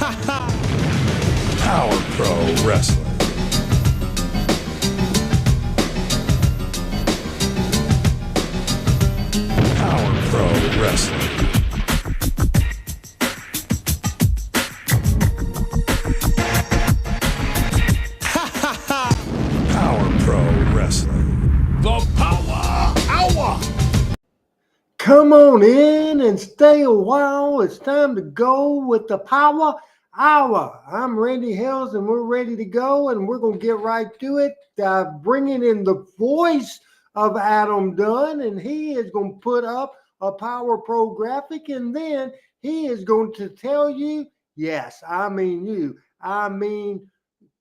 Power Pro Wrestling. Power Pro Wrestling. Power Pro Wrestling. The Powa Hour. Come on in and stay a while. It's time to go with the Powa Hour. I'm Randy Hales, and we're ready to go, and we're going to get right to it. Bringing in the voice of Adam Dunn, and he is going to put up a Power Pro graphic, and then he is going to tell you, yes, I mean you, I mean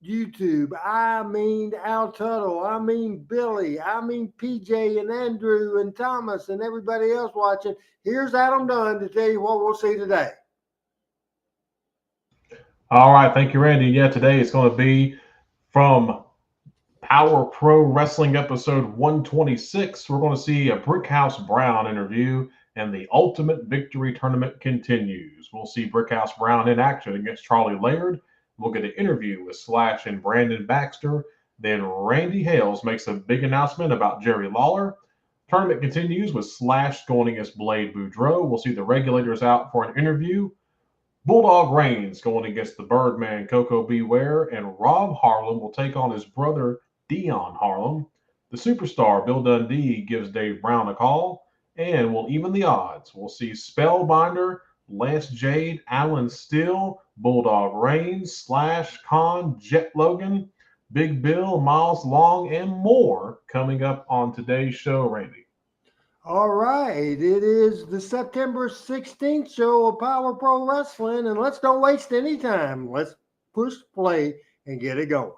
YouTube, I mean Al Tuttle, I mean Billy, I mean PJ and Andrew and Thomas and everybody else watching. Here's Adam Dunn to tell you what we'll see today. All right, thank you, Randy. Yeah, today it's going to be from Power Pro Wrestling episode 126. We're going to see a Brickhouse Brown interview, and the Ultimate Victory Tournament continues. We'll see Brickhouse Brown in action against Charlie Laird. We'll get an interview with Slash and Brandon Baxter. Then Randy Hales makes a big announcement about Jerry Lawler. Tournament continues with Slash going against Blade Boudreaux. We'll see the Regulators out for an interview. Bulldog Reigns going against the Birdman Koko Beware, and Rob Harlem will take on his brother Deon Harlem. The superstar Bill Dundee gives Dave Brown a call, and we'll even the odds. We'll see Spellbinder, Lance Jade, Alan Steele, Bulldog Reigns, Slash, Khan, Jet Logan, Big Bill, Miles Long, and more coming up on today's show, Randy. All right, it is the September 16th show of Power Pro Wrestling, and let's don't waste any time. Let's push play and get it going.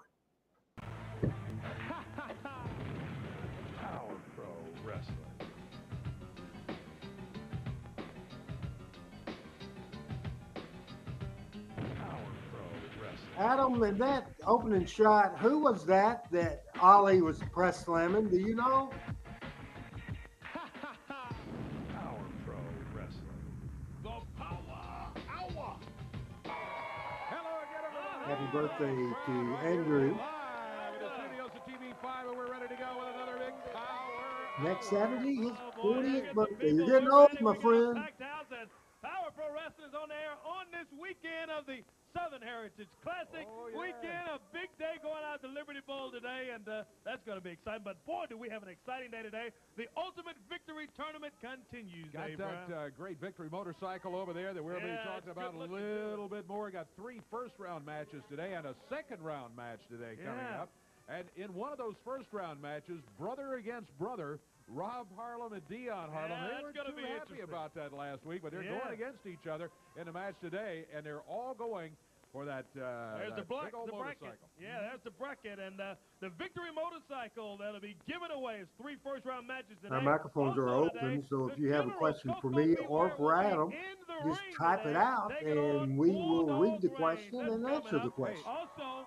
Power Pro Wrestling. Power Pro Wrestling. Adam, in that opening shot, who was that Ollie was press slamming? Do you know? Power Pro Wrestling. The Power Hour. Hello again, everybody. Happy birthday to Andrew. Live in the studios of TV5, and we're ready to go with another big Power. Next Saturday, his Oh, boy, 40th here's the birthday. people. You're getting We're old, ready. my We got a friend. packed house, and Power Pro Wrestling is on the air on this weekend of the Southern Heritage Classic. Oh, yeah. Weekend, a big day going out to Liberty Bowl today, and that's going to be exciting. But boy, do we have an exciting day today. The Ultimate Victory Tournament continues. Got Dave that Brown. great victory motorcycle over there that we'll be Yeah, talking it's about a good looking, little bit more. Got 3 first-round matches today and a second-round match today coming Yeah. up. And in one of those first-round matches, brother against brother, Rob Harlem and Deon Harlem. Yeah, They that's weren't gonna too be happy interesting. about that last week, but they're Yeah. going against each other in the match today, and they're all going for that, There's that the, big old the bracket. motorcycle. Yeah, there's the bracket. And the victory motorcycle that'll be given away is 3 first-round matches today. Our microphones are Also open, today, so if the you have a General question for Koko me Beware or for will be Adam, in the just ring type it today, out, taking on and we will Bulldog read the Reigns. question That's and coming answer the up. question. Also,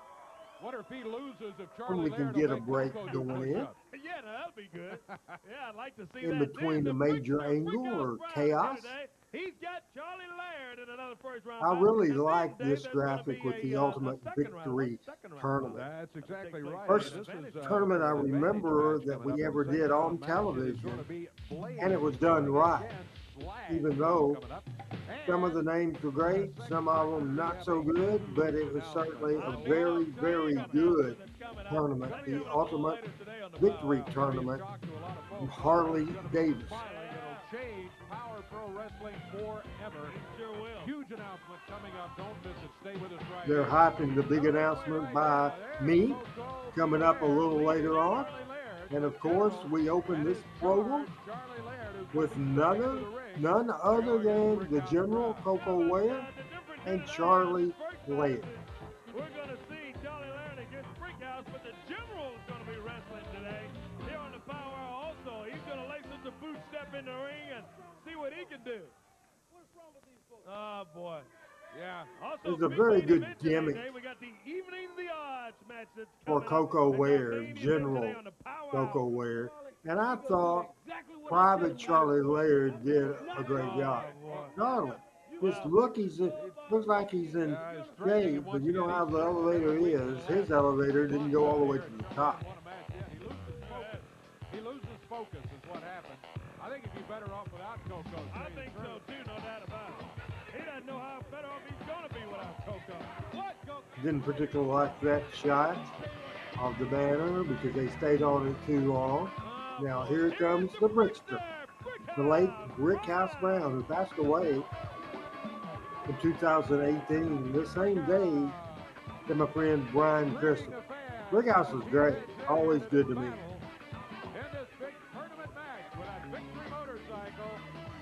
Wonder if he loses if When Charlie we can Laird get will a make break Koko do going in. push-ups. yeah, no, that'll be good. Yeah, I'd like to see In that. between There's the the major Brickhouse angle Brown or is here chaos. today. He's got Charlie Laird in another first-round I match. really And then, like Dave, this there's gonna graphic be with the a Ultimate second round. Victory Second round. Tournament. That's exactly right. First This is, tournament I an advantage remember match that coming we up. ever The did second on round match is television, gonna be Blade and it was done going right. against Slash Even though coming up. some of the names were great, some of them not so good, but it was certainly a very, very good tournament, the Ultimate Victory Tournament from Harley Davis. It'll change Power Pro Wrestling forever. Sure will. Huge announcement coming up. Don't miss it. Stay with us right They're here. hyping the big announcement by me coming up a little later on. And of course, we open this program with none other than the General Koko Ware and Charlie Laird. We're going to see Charlie Laird against Brickhouse, but the General's going to be wrestling today here on the Power Hour also. He's going to lace up the boot, step in the ring, and see what he can do. What's wrong with these folks? Oh, boy. Yeah. Also, It's a big very main good event today, gimmick Dave. We got the Evening the Odds match that's for coming Koko up. That's our Ware, main event General today on the Power Koko Hour. Ware. And I thought Private Charlie Laird did a great job. Charlie, Just look, looks like he's in shape, but you know how the elevator is. His elevator didn't go all the way to the top. He loses focus is what happened. I think he'd be better off without Koko. I think so too, no doubt about it. He doesn't know how better off he's going to be without Koko. What, Koko? Didn't particularly like that shot of the banner because they stayed on it too long. Now here comes the Brickster, the late Brickhouse Brown, who passed away in 2018, the same day that my friend Brian Crystal. Brickhouse was great, always good to me. In this big tournament match with a victory motorcycle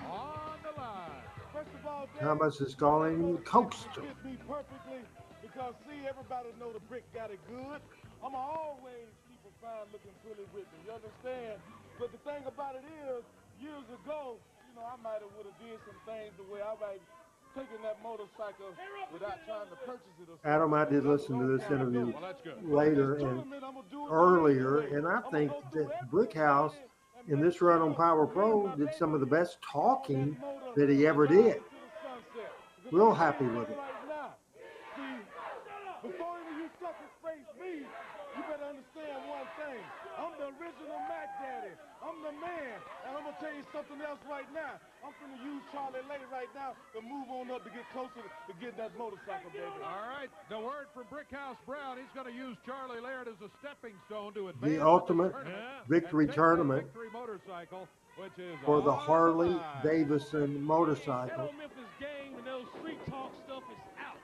on the line. First of all, Thomas is calling Coaster. fit me perfectly because see, everybody know the Brick got it good. I'ma always keep a fine looking Philly with me. You understand? But the thing about it is, years ago, you know, I might have would have did some things the way I might taken that motorcycle without trying to purchase it or something. Adam, I did listen to this interview Well, that's good. later and earlier, and I think that Brickhouse in this run on Power Pro did some of the best talking that he ever did. Real happy with it. See, before any of you suckers face me, you better understand one thing. I'm the original Mac Daddy. I'm the man. And I'm going to tell you something else right now. I'm going to use Charlie Lay right now to move on up to get closer to get that motorcycle, baby. All right, the word from Brickhouse Brown, he's going to use Charlie Laird as a stepping stone to advance The ultimate victory and take that tournament victory motorcycle, which is for the on Harley line. Davidson motorcycle. That old Memphis gang and those street talk stuff is out.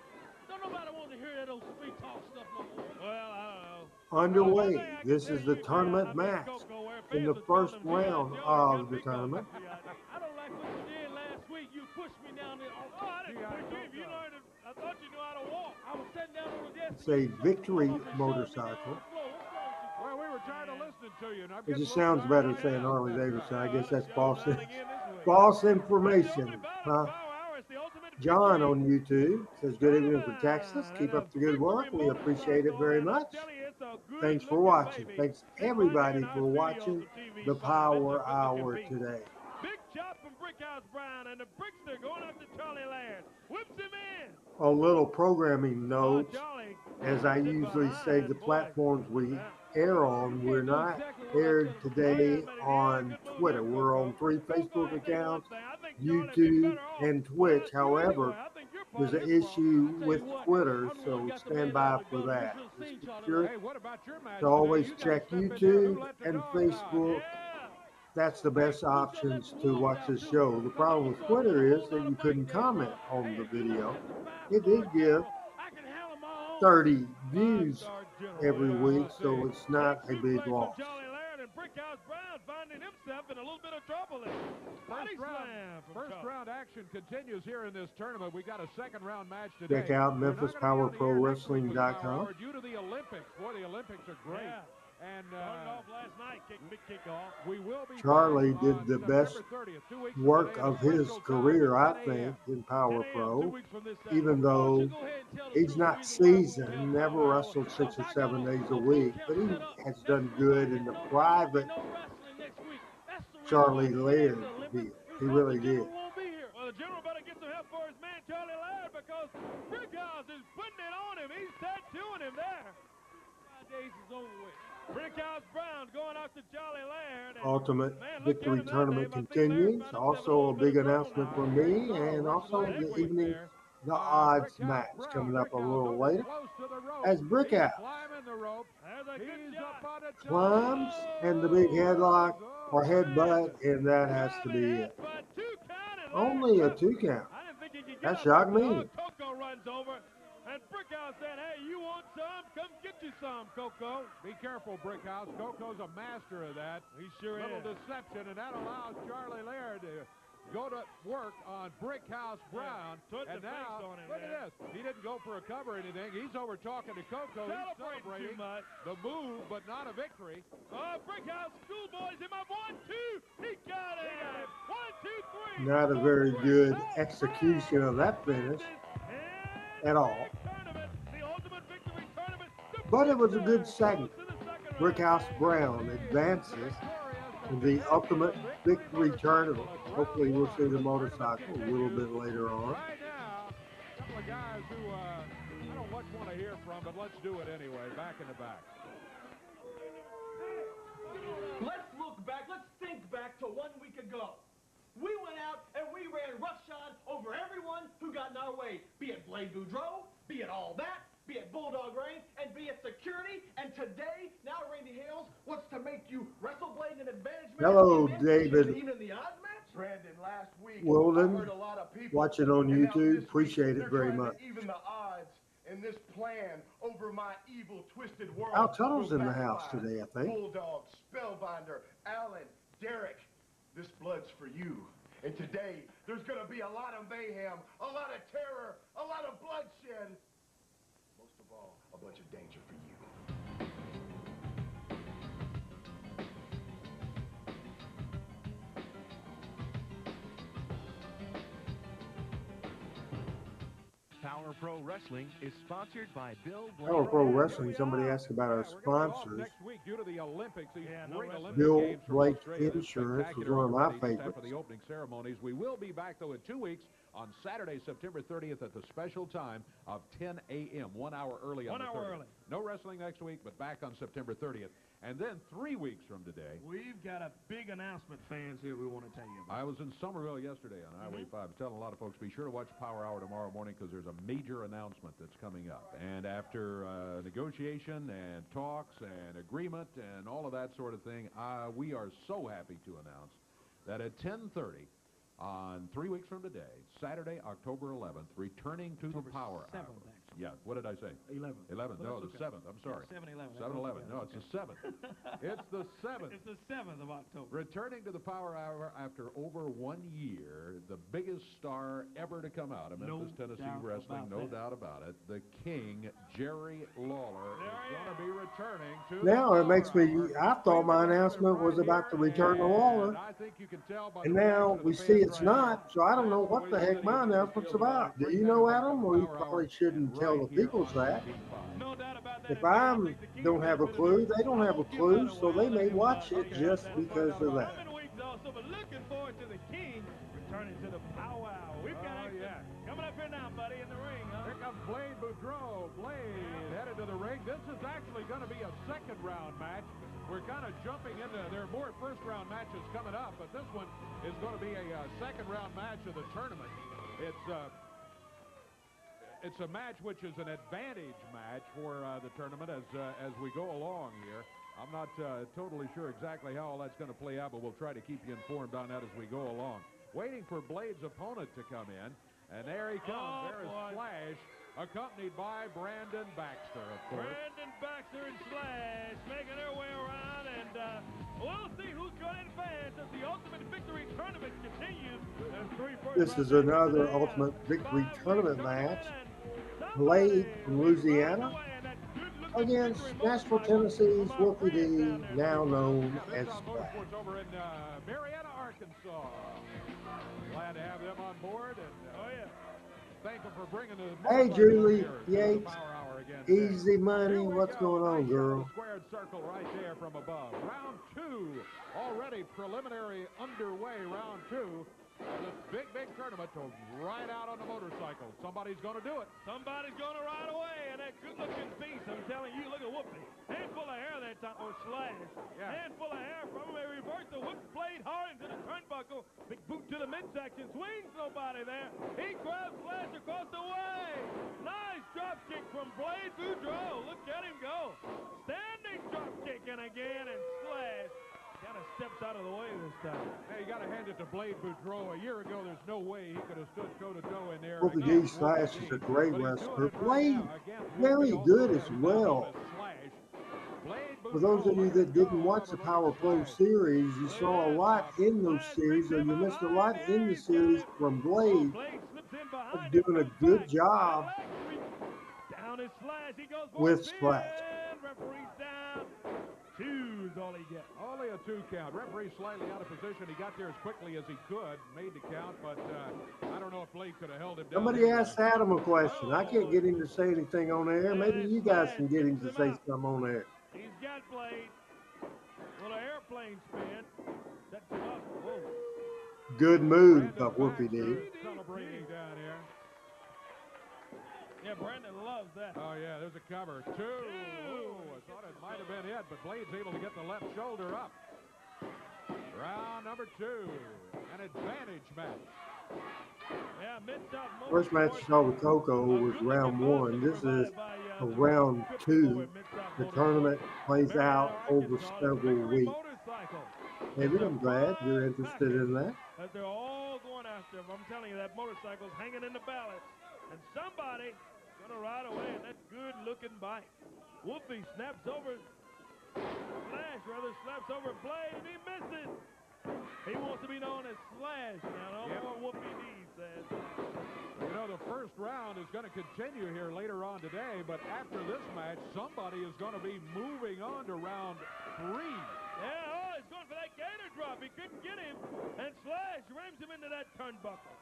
Don't nobody want to hear that old street talk stuff no more. Well, I don't know. Underway. This is the tournament match in the first round of the tournament. I don't like what you did last week. You pushed me down there. Oh, I didn't push you. You learned it. I thought you knew how to walk. I was sitting down on the desk. It's a victory motorcycle. Well, we were tired of listening to you. And I'm It getting just a little sounds better tired saying now. Harley Davidson. I guess that's false, Again this week. false information. Huh? Power Hour is the ultimate John victory. on YouTube says, good evening from Texas. Keep up the good work. We appreciate it very much. Thanks for watching. Thanks everybody for watching the Power Hour today. Big chop from Brickhouse Brown and the Brickster going up to Charlie Laird. Whips him in. A little programming Oh, note. Charlie. As I usually say, the platforms we air on, we're not aired today on Twitter. We're on 3 Facebook accounts, YouTube, and Twitch. However, there's an issue with Twitter, so stand by for that. Just be sure Hey, what about your match to always today? You check got stepped in there. Who YouTube let the and dog out? Facebook. That's the best options to watch this show. The problem with Twitter is that you couldn't comment on the video. It did give 30 views every week, so it's not a big loss. Charlie Laird and Brickhouse Brown finding himself in a little bit of trouble there. Body slam from First Charlie. round action continues here in this tournament. We got a second round match today. Check out We're not gonna be on the air next week with MemphisPowerProWrestling.com. Power Hour due to the Olympics. Boy, the Olympics are great. Yeah. And Started off last night, big kickoff. we will be Charlie back did on the September best 30th, 2 weeks from work today of at his Central career, I Time at 10 think, in Power 10 a.m., 2 Pro. weeks from this Saturday. Even though Go ahead and tell the he's truth. not The reason why I won't seasoned, tell never Power Hour. wrestled 6 or 7 days a week, but he has done good in the private. No wrestling next week. That's the reason Charlie why. Laird It's the did. Olympics. He really The general did. won't be here. Well, the general better get some help for his man, Charlie Laird, because Brickhouse is putting it on him. He's tattooing him there. 5 days is over with. Brickhouse Brown going out to Charlie Laird. and- Ultimate Man, look at Victory him now, Tournament Dave. I think continues. Laird found himself Also, a a little big bit of announcement trouble from now. me, and also the evening, the odds match coming up a little later. As Brickhouse climbing the rope. There's a good He's shot. up on it. climbs and the big headlock or headbutt, and that has to be it. But 2 count and Only a Laird- 2 count. I didn't think he could get That up. shocked me. Koko runs over, and Brickhouse said, "Hey, you want some? Come get you some, Koko." Be careful, Brickhouse. Coco's a master of that. He sure Little is. deception, and that allows Charlie Laird to go to work on Brickhouse Brown. put the And now, face on him, look man. at this. He didn't go for a cover or anything. He's over talking to Koko. He's Celebrating too celebrating much. the move, but not a victory. Oh, Brickhouse schoolboys him up. 1, 2. He got it. 1, 2, 3. Not a very good execution of that finish at all. The ultimate victory tournament. But it was a good segment. Brickhouse Brown advances to the Ultimate Victory Tournament. Hopefully we'll see the motorcycle a little bit later on. Right now, from, but let's do it anyway. Back in the back. Let's look back. Let's think back to 1 week ago. We went out and we ran roughshod over everyone who got in our way, be it Blade Boudreaux, be it All That, be it Bulldog Rain, and be it security. And today, now Randy Hales wants to make you wrestle Blade in advantage match. Hello, Even David. in the odd match. Brandon, last week, Weldon, I heard a lot of people watching on and now YouTube. this week, Appreciate it they're very trying much. to even the odds in this plan over my evil, twisted world. Al Tuttle's will in the house backfire. today, I think. Bulldog, Spellbinder, Allen, Derek, this blood's for you. And today, there's going to be a lot of mayhem, a lot of terror, a lot of bloodshed. Most of all, a bunch of danger for you. Power Pro Wrestling is sponsored by Bill Power Pro Here Wrestling. we Somebody are. asked about our Yeah, we're gonna be off sponsors. next week due to the Olympics. These no great wrestling. Olympic Bill games from Blake Australia, the Insurance was spectacular one of my activities after favorites. the opening ceremonies. We will be back, though, in 2 weeks on Saturday, September 30th at the special time of 10 a.m., 1 hour early on 1 the hour 30th. early. No wrestling next week, but back on September 30th. And then 3 weeks from today, We've got a big announcement, fans, here we want to tell you about. I was in Somerville yesterday on Highway 5 telling a lot of folks, be sure to watch Power Hour tomorrow morning because there's a major announcement that's coming up. And after negotiation and talks and agreement and all of that sort of thing, we are so happy to announce that at 10:30 on 3 weeks from today, Saturday, October 11th, returning to the Power Hour. 7th, actually. Yeah, what did I say? 11. 11. But No, that's the okay. 7th. I'm sorry. 7-11. 7-11. No, it's the 7th. It's the 7th. It's the 7th of October. Returning to the Power Hour after over 1 year, the biggest star ever to come out of Memphis, No Tennessee doubt wrestling, about no that. doubt about it. The King, Jerry Lawler, There is he going to be returning to Now the it makes Power me, Hour. I thought my We will announcement have was it about right the here, return of and Lawler. I think you can tell by And the now reaction of we the see fans it's right now. not, so I don't know what the heck my announcement's about. Do you know, Adam? We probably shouldn't tell the people that. No doubt about that. If I don't have a clue, they don't have a clue, so they may watch it just because of that. Coming weeks also, but looking forward to the King returning to the Power Hour. We've got Oh, action yeah. coming up here now, buddy, in the ring, huh? Here comes Blade Boudreaux. Blade headed to the ring. This is actually going to be a second-round match. We're kind of jumping into, there are more first-round matches coming up, but this one is going to be a second-round match of the tournament. It's a match which is an advantage match for the tournament as we go along here. I'm not totally sure exactly how all that's going to play out, but we'll try to keep you informed on that as we go along. Waiting for Blade's opponent to come in, and there he comes. Oh, there is boy. Slash, accompanied by Brandon Baxter, of course. Brandon Baxter and Slash making their way around, and we'll see who's going to advance as the Ultimate Victory Tournament continues. This is another Ultimate Victory Tournament match. Blade from Louisiana against Nashville, Tennessee's Wolfie D, now known as Splash. Over in Marietta, Arkansas. Glad to have them on board, and thank them for bringing the Hey, motorcycle Julie here to the Yates, Power Hour again Easy today. Money, Here we what's go. going on, Nice girl? Squared circle right there from above. Round 2, already preliminary underway. Round 2. This big tournament to ride out on the motorcycle. Somebody's going to do it. Somebody's going to ride away, and that good-looking beast, I'm telling you, look at Whoopi. Handful of hair that time, or Slash. Yeah. Handful of hair from him. They reverse the whip blade hard into the turnbuckle. Big boot to the midsection. Swings nobody there. He grabs Slash across the way. Nice drop kick from Blade Boudreaux. Look at him go. Standing drop kick, and again, and Slash kind of steps out of the way this time. Hey, you got to hand it to Blade Boudreaux. A year ago, there's no way he could have stood toe-to-toe in there. Wolfie D against Slash Wolfie is a D. great But he's wrestler. doing it right Blade, now against very Wolfie, good also as known well. as Slash. Blade For those of Boudreaux you that letting didn't go watch of the a Power Pro Slash. series, you saw a lot in those series, or you missed a lot in the series from Blade Blade slips in behind doing a him, good back, job down is Slash. He goes for with a spin. Splash. Referee's down. 2's all he gets. Only a 2 count. Referee slightly out of position. He got there as quickly as he could, made the count, but I don't know if Blade could have held him down. Somebody asked Adam a question. I can't get him to say anything on air. Maybe you guys can get him to say something on air. He's got Blade. Little airplane spin. Sets him up. Whoa. Good move Brandon by Wolfie D. Baxter celebrating down here. Yeah, Brandon loves that. Oh, yeah, there's a cover. Two. Ooh, I thought it might have been it, but Blade's able to get the left shoulder up. Round number 2, an advantage match. Yeah, Mid-South First match I saw with Koko was round 1. This is a round 2. The tournament plays out over several weeks. David, I'm glad you're interested in that. They're all going after him. I'm telling you, that motorcycle's hanging in the balance. And somebody's going to ride away in that good-looking bike. Whoopi snaps over, slaps over Blade, and he misses. He wants to be known as Slash now. No more Whoopi D says. You know, the first round is going to continue here later on today, but after this match, somebody is going to be moving on to round 3. Yeah, he's going for that gator drop. He couldn't get him, and Slash rams him into that turnbuckle.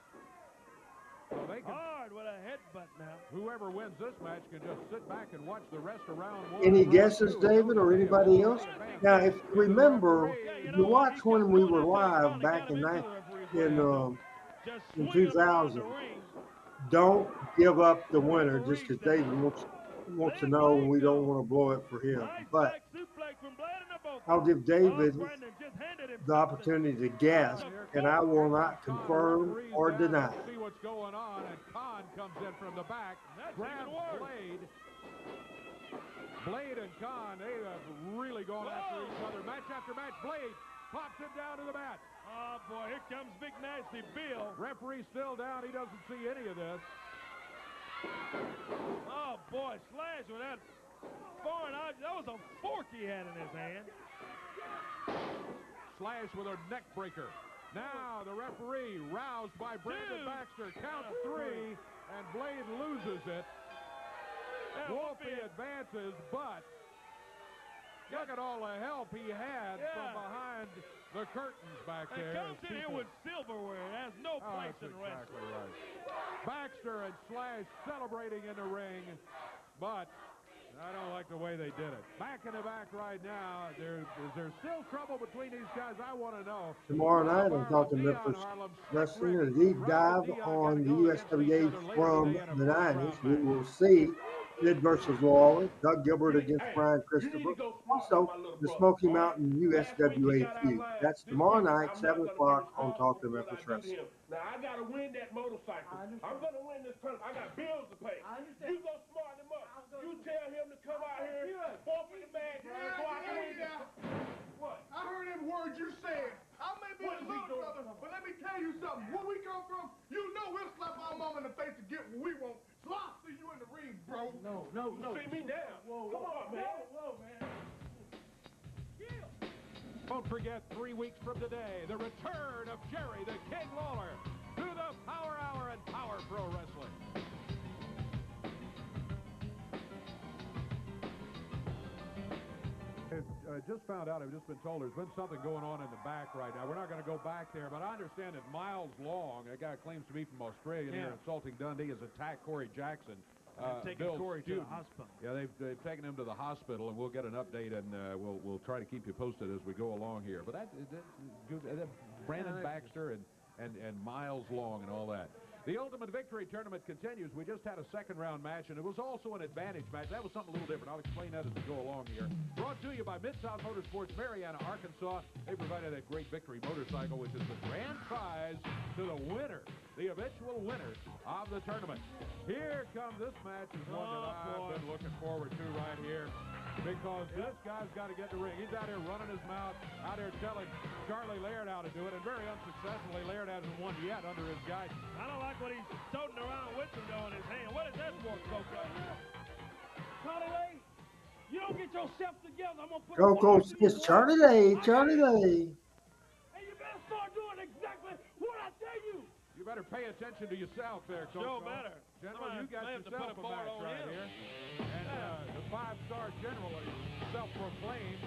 So they can, hard with a headbutt now. Whoever wins this match can just sit back and watch the rest of round 1. Any guesses, David, or anybody else? Now, if you remember, if you watch when we were live back in 2000, don't give up the winner just because David wants to know, and we don't want to blow it for him. But I'll give David the opportunity to guess, and I will not confirm or deny. See what's going on, and Khan comes in from the back, grabs Blade. Blade and Khan, they have really gone after each other. Match after match, Blade pops him down to the mat. Oh, boy, here comes Big Nasty Bill. Referee still down. He doesn't see any of this. Oh, boy, Slash with that foreign object. That was a fork he had in his hand. Slash with a neck breaker. Now the referee, roused by Brandon Baxter, counts 3, and Blade loses it. Whoopi advances, but look at all the help he had from behind the curtains back there. Comes in here with silverware. It has no place in wrestling. Exactly right. Baxter and Slash celebrating in the ring, but I don't like the way they did it. Back in the back right now. Is there still trouble between these guys? I want to know. Tomorrow night, I'm talking Memphis Wrestling, a deep dive on the USWA from the 90s. We will see Sid versus Lawler, Doug Gilbert against Brian Christopher. Also, the Smoky Mountain USWA feud. That's tomorrow night, 7 o'clock on Talk to Memphis Wrestling. Now, I got to win that motorcycle. I'm going to win this tournament. I got bills to pay. You go smarten him up. You tell him to come out here, forfeit the bag, so I can win this. What? I heard them words you said. I may be a little brother, but let me tell you something. Where we come from, you know we'll slap our mom in the face to get what we want. So I'll see you in the ring, bro. No. See me down. Come on, man. Whoa, man. Don't forget, 3 weeks from today, the return of Jerry the King Lawler to the Power Hour and Power Pro Wrestling. I just found out, I've just been told there's been something going on in the back right now. We're not going to go back there, but I understand that Miles Long, a guy who claims to be from Australia here insulting Dundee, has attacked Corey Jackson. Taking Corey to the hospital. Yeah, they've taken him to the hospital, and we'll get an update, and we'll try to keep you posted as we go along here. But that's good. Brandon Baxter and Miles Long and all that. The Ultimate Victory Tournament continues. We just had a second-round match, and it was also an advantage match. That was something a little different. I'll explain that as we go along here. Brought to you by Mid-South Motorsports, Mariana, Arkansas. They provided that great victory motorcycle, which is the grand prize to the winner, the eventual winner of the tournament. Here comes this match is one that I've been looking forward to right here, because this guy's got to get in the ring. He's out here running his mouth, out there telling Charlie Laird how to do it, and very unsuccessfully. Laird hasn't won yet under his guidance. I don't like what he's toting around with him though in his hand. What is that for, Koko? Charlie Laird, you don't get yourself together. I'm going to put Koko says, Charlie Day, Charlie Day. And you better start doing exactly what I tell you. You better pay attention to yourself there, Koko. Sure better. General, you got yourself a match right here. And the 5-star general, self-proclaimed,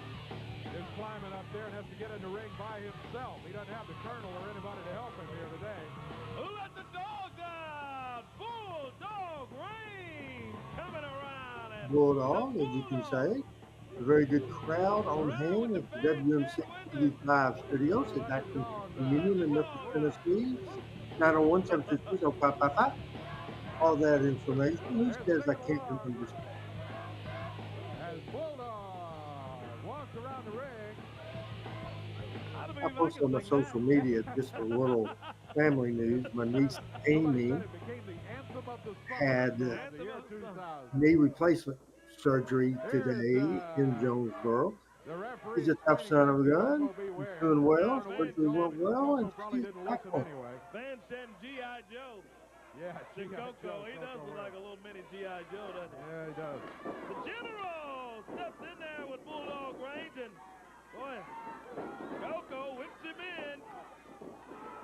is climbing up there and has to get in the ring by himself. He doesn't have the colonel or anybody to help him here today. Who let the dog out? Bulldog Reigns coming around. And Bulldog, as you can say. A very good crowd on hand at the WMC TV5 studios at Acton Union in Memphis, Tennessee. 901-723-0555. all that information. Who says I can't remember? As Bulldog walks around the ring. I posted on my social media just a little family news. My niece Amy had knee replacement surgery today in Jonesboro. She's a tough son of a gun. She's doing well. Surgery went well, and she's back home. Van Shen G.I. Joe. Yeah, See Koko, he does look like a little mini G.I. Joe, doesn't he? Yeah, he does. The General steps in there with Bulldog range, and boy, Koko whips him in.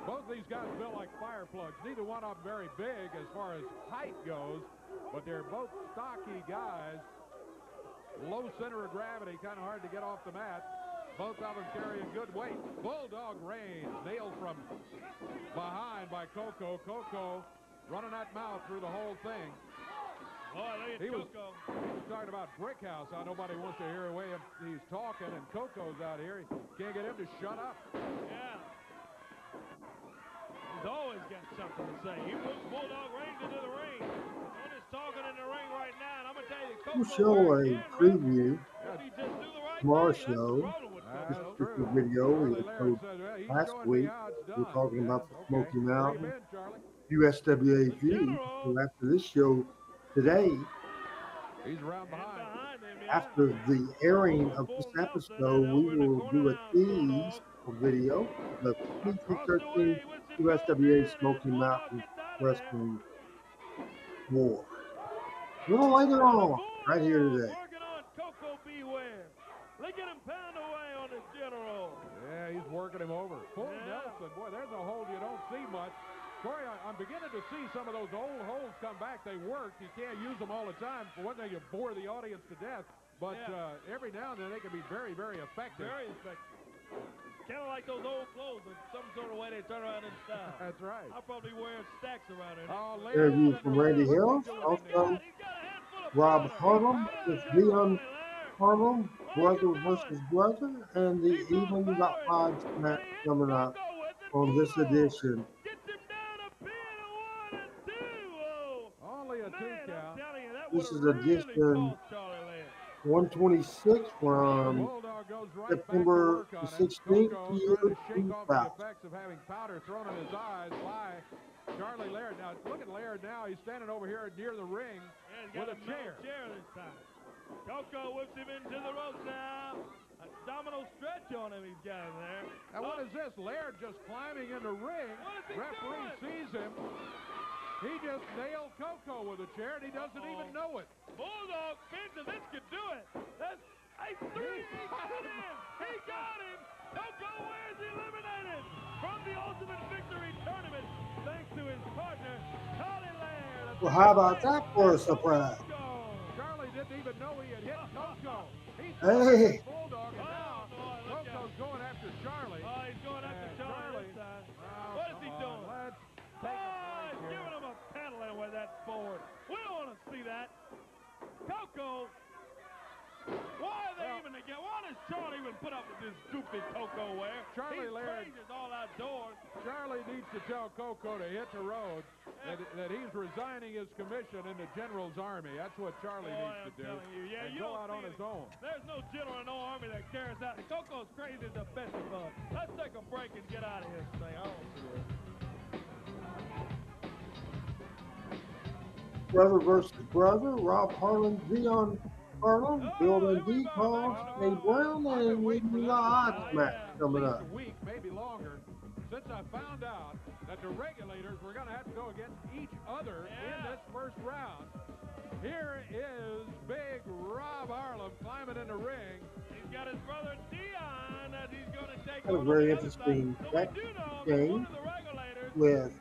Both these guys built like fire plugs. Neither one of them very big as far as height goes, but they're both stocky guys. Low center of gravity, kind of hard to get off the mat. Both of them carrying good weight. Bulldog range, nailed from behind by Koko. Koko running that mouth through the whole thing. Boy, look at Koko. He was talking about Brick House, how nobody wants to hear the way he's talking, and Koko's out here. He can't get him to shut up. Yeah. He's always got something to say. He moves Bulldog range into the ring. One is talking in the ring right now, and I'm going to tell you, Koko We'll show a preview tomorrow's show. This particular video we uploaded last week. We're talking about the Smoky Mountain USWA view. So after this show today, after the airing of this episode, we will do a tease video, the PG-13 USWA Smoky Mountain Wrestling War. A little later on, right here today. Working on Koko Beware. Look at him pound away on the General. Yeah, he's working him over. Full Nelson. Boy, there's a hold you don't see much. Corey, I'm beginning to see some of those old holds come back. They work. You can't use them all the time. For one thing, you bore the audience to death. But every now and then, they can be very, very effective. Very effective. Kind of like those old clothes, in some sort of way they turn around in style. That's right. I'll probably wear stacks around it. Interview from Randy Hales. Also, Rob Harlem with Deon Harlem, brother versus brother, and the Even Got Odds match coming up on this edition. Only a 2 count. This is edition 126 from September the 16th, year 2000. Effects of having powder thrown in his eyes by Charlie Laird. Now, look at Laird now. He's standing over here near the ring with a chair. This time. Koko whips him into the ropes now. A domino stretch on him he's got him there. Now, what is this? Laird just climbing in the ring. Referee sees him. He just nailed Koko with a chair, and he doesn't even know it. Bulldog thinks this could do it. That's a 3. He got him. He got him. Koko is eliminated from the Ultimate Victory Tournament thanks to his partner, Charlie Laird. Well, how about that for a surprise? Charlie didn't even know he had hit Koko. Hey. Bulldog, and now Koko's going after Charlie. Oh, he's going after Charlie this time. What is he doing? He's giving him a paddling with that forward. We don't want to see that. Koko, why are they even together? Why does Charlie even put up with this goofy Koko wear? Charlie Laird is all outdoors. Charlie needs to tell Koko to hit the road, that he's resigning his commission in the General's Army. That's what Charlie needs to do. And go out on his own. There's no general in no army that carries out. Koko's crazy as the best of us. Let's take a break and get out of here thing. I don't see it. Brother versus brother, Rob Harlan, Deon Harlan, Bill Dundee calls a Brown, and we got odds match coming up. A week, maybe longer, since I found out that the Regulators were going to have to go against each other in this first round. Here is big Rob Harlem climbing in the ring. He's got his brother Deon that he's going to take Had a very interesting game with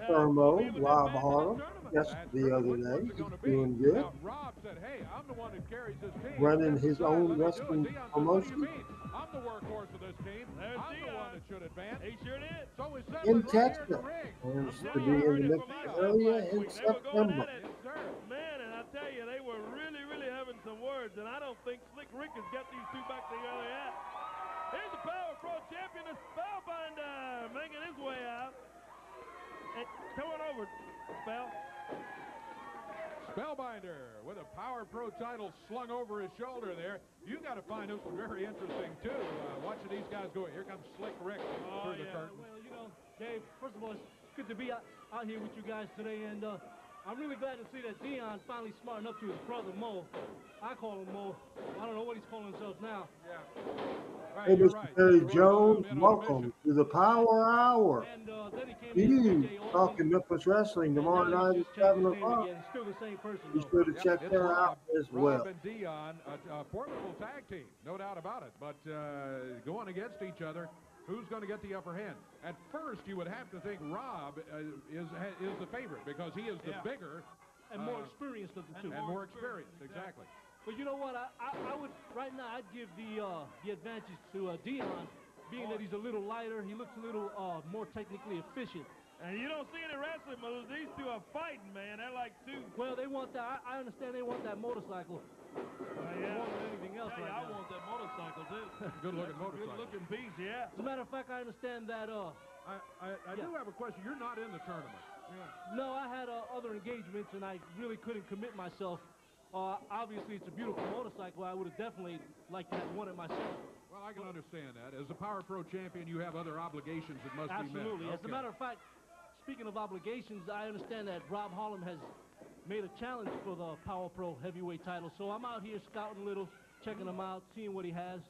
Thermo, Rob Harlem, just the other day. He's doing good. Rob said, hey, I'm the one that carries this team. Running his own wrestling promotion. I'm the workhorse of this team. I'm the one that should advance. He sure did. So we said In Texas. And it's to be in the Memphis area in September. Man, and I tell you, they were really, really having some words, and I don't think Slick Rick has got these two back together yet. Here's the Power Pro champion, the Spellbinder, making his way out. Hey, come on over, Spell. Spellbinder with a Power Pro title slung over his shoulder there. You got to find this one very interesting, too. Watching these guys go. Here comes Slick Rick through the curtain. Well, you know, Dave, first of all, it's good to be out here with you guys today, and I'm really glad to see that Deon finally smartened up to his brother, Mo. I call him Mo. I don't know what he's calling himself now. Yeah. Right, Hey, you're Mr. right. Terry Right. Jones, Been on a welcome mission. to the Power Hour. And then he came in You with J.J. Olsen, talking Memphis Wrestling and tomorrow now night he's at just changed 7 his name o'clock. again. Still the same person, Be though. sure to Yep, check it's that Rob, out as well. Rob and Deon, a formidable tag team, no doubt about it. But going against each other, who's going to get the upper hand? At first, you would have to think Rob is the favorite because he is the bigger And more experienced of the two. and more experienced. Exactly. But you know what? I would right now. I'd give the advantage to Deon, being that he's a little lighter. He looks a little more technically efficient. And you don't see any wrestling moves. These two are fighting, man. They're like two. Well, they want that. I understand they want that motorcycle. Yeah. More than anything else right I now. want that motorcycle, too. Good-looking motorcycle. Good-looking piece, yeah. As a matter of fact, I understand that. I do have a question. You're not in the tournament. No, I had other engagements, and I really couldn't commit myself. Obviously, it's a beautiful motorcycle. I would have definitely liked to have won it myself. Well, I can understand that. As a Power Pro champion, you have other obligations that must be met. Absolutely. As a matter of fact, speaking of obligations, I understand that Rob Harlem has made a challenge for the Power Pro heavyweight title. So I'm out here scouting a little, checking him out, seeing what he has,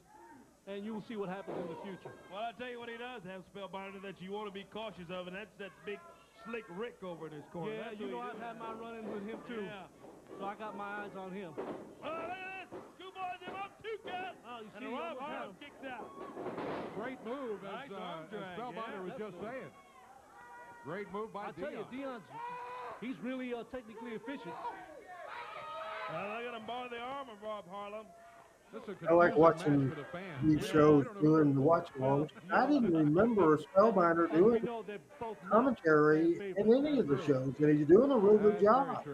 and you will see what happens in the future. Well, I'll tell you what he does have, Spellbinder, that you want to be cautious of, and that's that big Slick Rick over in his corner. Yeah, That's you who know, he I've is. had my run-in with him, too. Yeah. So I got my eyes on him. Oh, look at this. Schoolboys him up, 2 count. Oh, you And see, Rob almost had Harlem him. kicked out. Great move, Nice arm as drag, Spellbinder yeah, was just saying. Great move by I tell you, Deon. he's really technically efficient. Look at him bar the arm of Rob Harlem. I like watching these shows during the watch-alongs. I didn't remember Spellbinder And we doing know they're both not commentary fan in favorites. any of the shows, and he's doing a real good job.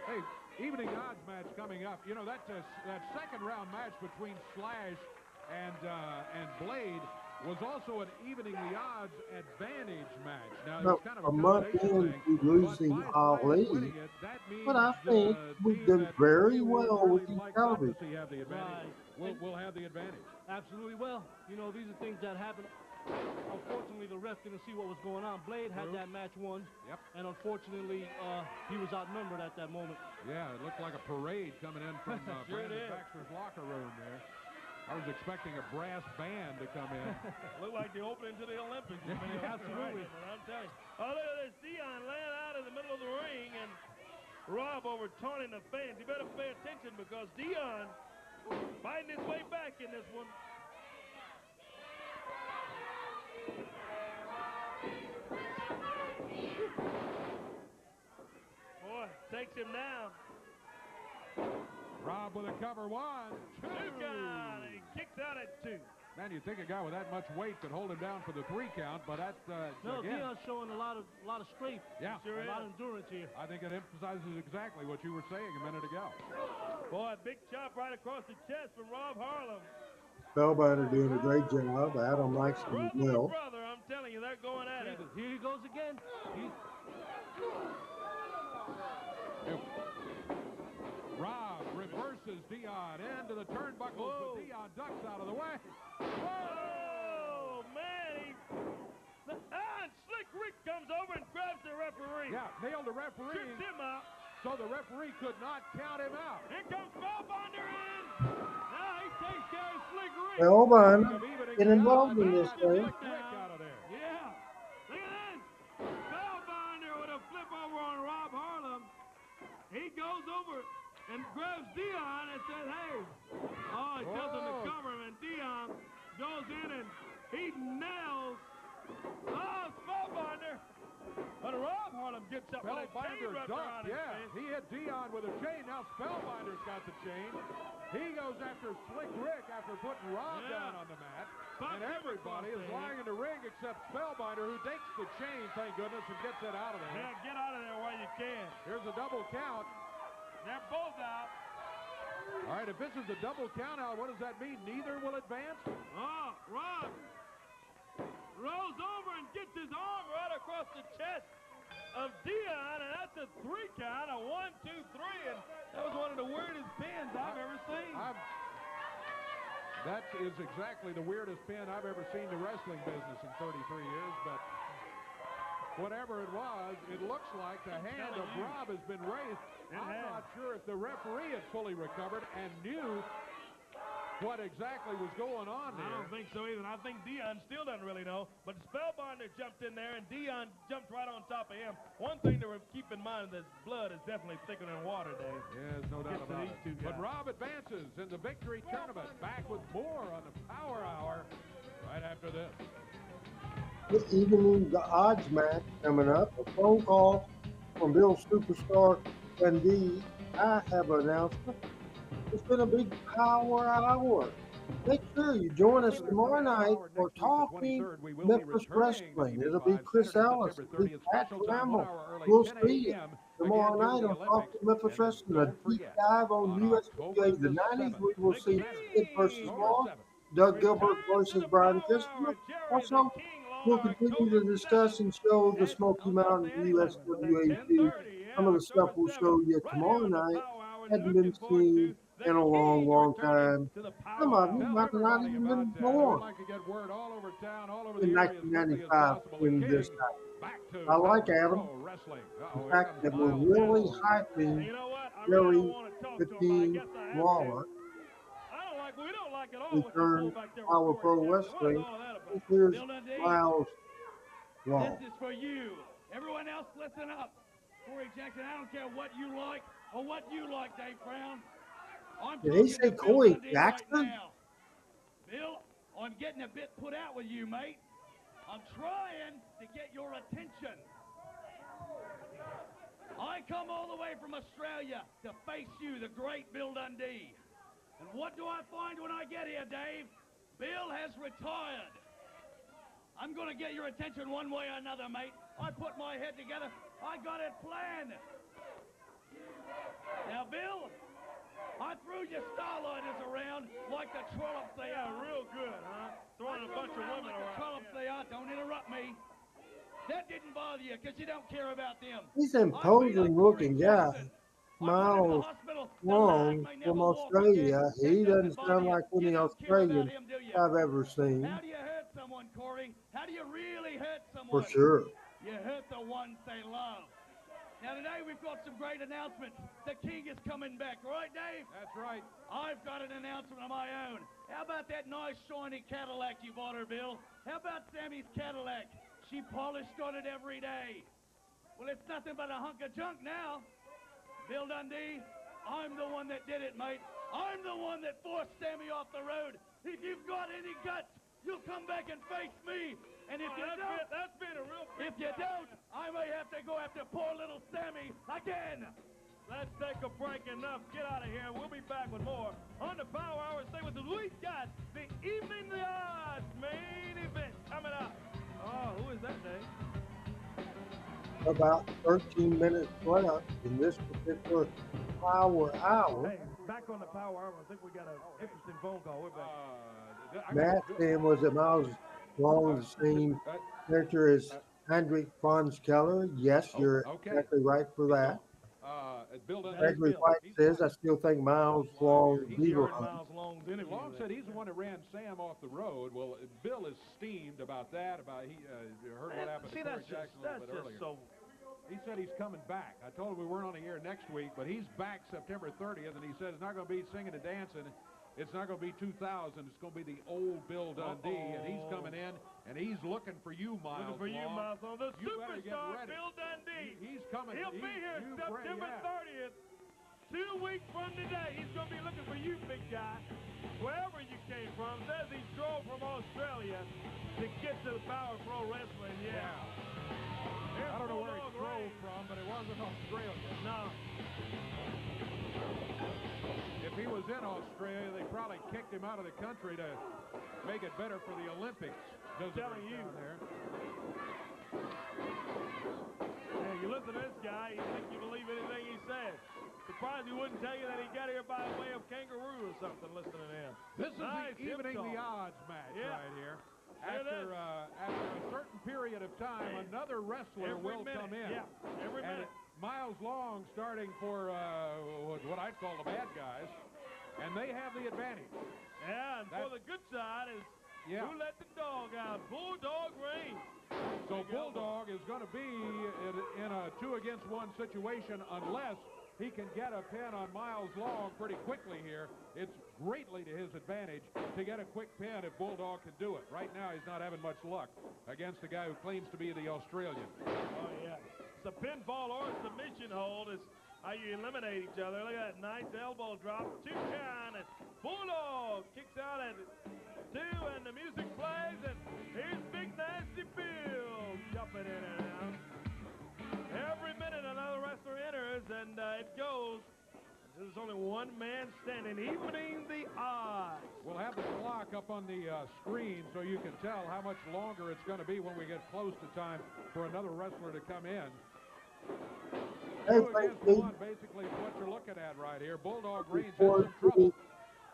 Hey, evening odds match coming up. You know, that second round match between Slash and Blade was also an evening the odds advantage match. Now, No, it's kind of a month combination into thing, losing but by Ali, Slash winning it, that means, but I think we've teams done that very we would well with really these like not to television. see have the advantage. Right. We'll have the advantage. Absolutely. Well, you know, these are things that happen. Unfortunately, the ref didn't see what was going on. Blade had that match won. Yep. And unfortunately, he was outnumbered at that moment. Yeah, it looked like a parade coming in from Sure Brandon did. Baxter's locker room there. I was expecting a brass band to come in. Looked like the opening to the Olympics. Yeah, absolutely. But I'm telling you. Oh, look at this. Deon laying out in the middle of the ring, and Rob over taunting the fans. You better pay attention because Deon fighting his way back in this one. Boy, takes him down. Rob with a cover, 1, 2. Dugan, he kicks out at 2. Man, you'd think a guy with that much weight could hold him down for the 3 count, but that's No, again. Deon's showing a lot of strength. Yeah, A lot of endurance here. I think it emphasizes exactly what you were saying a minute ago. Boy, big chop right across the chest from Rob Harlem. Spellbinder doing a great job. Adam likes him as well. Brother, I'm telling you, they're going at it. Here he goes again. Rob reverses Deon into the turnbuckles, but Deon ducks out of the way. Oh, man. And Slick Rick comes over and grabs the referee. Yeah, nailed the referee. Trips him out. So the referee could not count him out. Here comes Spellbinder in. Now he takes care of Slick Rick. Spellbinder, get involved in this thing. Slick Rick out of there. Yeah. Look at this. Spellbinder with a flip over on Rob Harlem. He goes over and grabs Deon and says, hey. Oh, he tells him to cover him, and Deon goes in and he nails. Oh, Spellbinder. But Rob Harlem gets up with a chain Spellbinder wrapped around ducked, his yeah. face. He hit Deon with a chain. Now Spellbinder's got the chain. He goes after Slick Rick after putting Rob down on the mat. And everybody is lying in the ring except Spellbinder, who takes the chain, thank goodness, and gets it out of there. Yeah, get out of there while you can. Here's a double count. They're both out. All right, if this is a double count out, what does that mean? Neither will advance? Oh, Rob rolls over and gets his arm right across the chest of Deon. the 3 count, a 1, 2, 3, and that was one of the weirdest pins I've ever seen. That is exactly the weirdest pin I've ever seen in the wrestling business in 33 years, but whatever it was, it looks like the hand of Rob has been raised. I'm not sure if the referee had fully recovered and knew what exactly was going on there. I don't think so either. I think Deon still doesn't really know, but the Spellbinder jumped in there, and Deon jumped right on top of him. One thing to keep in mind is blood is definitely thicker than water, Dave. Yes, no doubt about it. But Rob advances in the victory tournament. Back with more on the Power Hour right after this. Good evening, the odds match coming up. A phone call from Bill Superstar Dundee. I have an announcement. It's been a big Power Hour. Make sure you join us tomorrow night for Talking Memphis Wrestling. It'll be Chris Ellis, it'll be Pat Ramble. We'll see you tomorrow night on Talking Memphis Wrestling, a deep dive on USWA the 90s. We will see Sid versus Law, Doug Gilbert versus Brian Christopher. Also, we'll continue to discuss and show the Smoky Mountain USWA. Some of the stuff we'll show you tomorrow night hadn't been seen in a long, long time. Some of them might not even been born in 1995 when this happened. I like Adam. The fact that we're really hyping Jerry Lawler return Power Pro Wrestling. Here's Miles Law. This is for you. Everyone else, listen up. Corey Jackson, I don't care what you like or what you like, Dave Brown. Did he say Corey Jackson? Right, Bill, I'm getting a bit put out with you, mate. I'm trying to get your attention. I come all the way from Australia to face you, the great Bill Dundee. And what do I find when I get here, Dave? Bill has retired. I'm going to get your attention one way or another, mate. I put my head together. I got it planned. Now, Bill, I threw your starlighters around like the trollops they are. Real good, huh? Throwing a bunch of women like around. The trollops they are. Don't interrupt me. That didn't bother you because you don't care about them. He's an imposing looking guy. Miles Long from Australia. He doesn't sound like any Australian I've ever seen. How do you hurt someone, Corey? How do you really hurt someone? For sure. You hurt the ones they love. Now today we've got some great announcements. The King is coming back, right, Dave? That's right. I've got an announcement of my own. How about that nice shiny Cadillac you bought her, Bill? How about Sammy's Cadillac? She polished on it every day. Well, it's nothing but a hunk of junk now. Bill Dundee, I'm the one that did it, mate. I'm the one that forced Sammy off the road. If you've got any guts, you'll come back and face me. And if you don't, that's been a real if you don't, I may have to go after poor little Sammy again. Let's take a break. Enough. Get out of here. We'll be back with more on the Power Hour. Stay with us. We've got the Evening the Odds main event coming up. Oh, who is that, Dave? About 13 minutes left in this particular Power Hour. Hey, back on the Power Hour. I think we got an interesting phone call. We're back. Matt saying was it Miles Long the same character as Hendrik Franz Keller? Yes, you're exactly right for that. Gregory White says, I still think Miles Long Beaver Hunt. Long said he's the one that ran Sam off the road. Well, Bill is steamed about that. He heard what happened to Corey Jackson a little bit earlier. He said he's coming back. I told him we weren't on the air next week, but he's back September 30th, and he said it's not going to be singing and dancing. It's not going to be 2000. It's going to be the old Bill Dundee, and he's coming in, and he's looking for you, Miles. Looking for you, Miles. The you superstar Bill Dundee. He's coming. He'll be here September 30th. 2 weeks from today, he's going to be looking for you, big guy. Wherever you came from. Says he drove from Australia to get to the Power Pro Wrestling. Yeah. I don't know where he drove from, but it wasn't Australia. No. If he was in Australia, they probably kicked him out of the country to make it better for the Olympics. I'm telling you. There. Yeah, you listen to this guy, you think you believe anything he says. Surprised he wouldn't tell you that he got here by way of kangaroo or something, listening to him. This is the Evening the Odds match right here. After a certain period of time, another wrestler will come in. Yeah, every minute. Miles Long starting for what I'd call the bad guys, and they have the advantage. Yeah, and for the good side is who let the dog out? Bulldog reigns. So Bulldog is going to be in a 2-against-1 situation unless he can get a pin on Miles Long pretty quickly here. It's greatly to his advantage to get a quick pin if Bulldog can do it. Right now, he's not having much luck against the guy who claims to be the Australian. Oh, yeah. It's a pinfall or a submission hold is how you eliminate each other. Look at that nice elbow drop. 2 count, and Bulldog kicks out at 2, and the music plays, and here's Big Nasty Bill jumping in and out. Every minute another wrestler enters, and it goes. There's only one man standing, evening the odds. We'll have the clock up on the screen so you can tell how much longer it's going to be when we get close to time for another wrestler to come in. Hey, 2 against 1 basically is what you're looking at right here. Bulldog reigns in some trouble.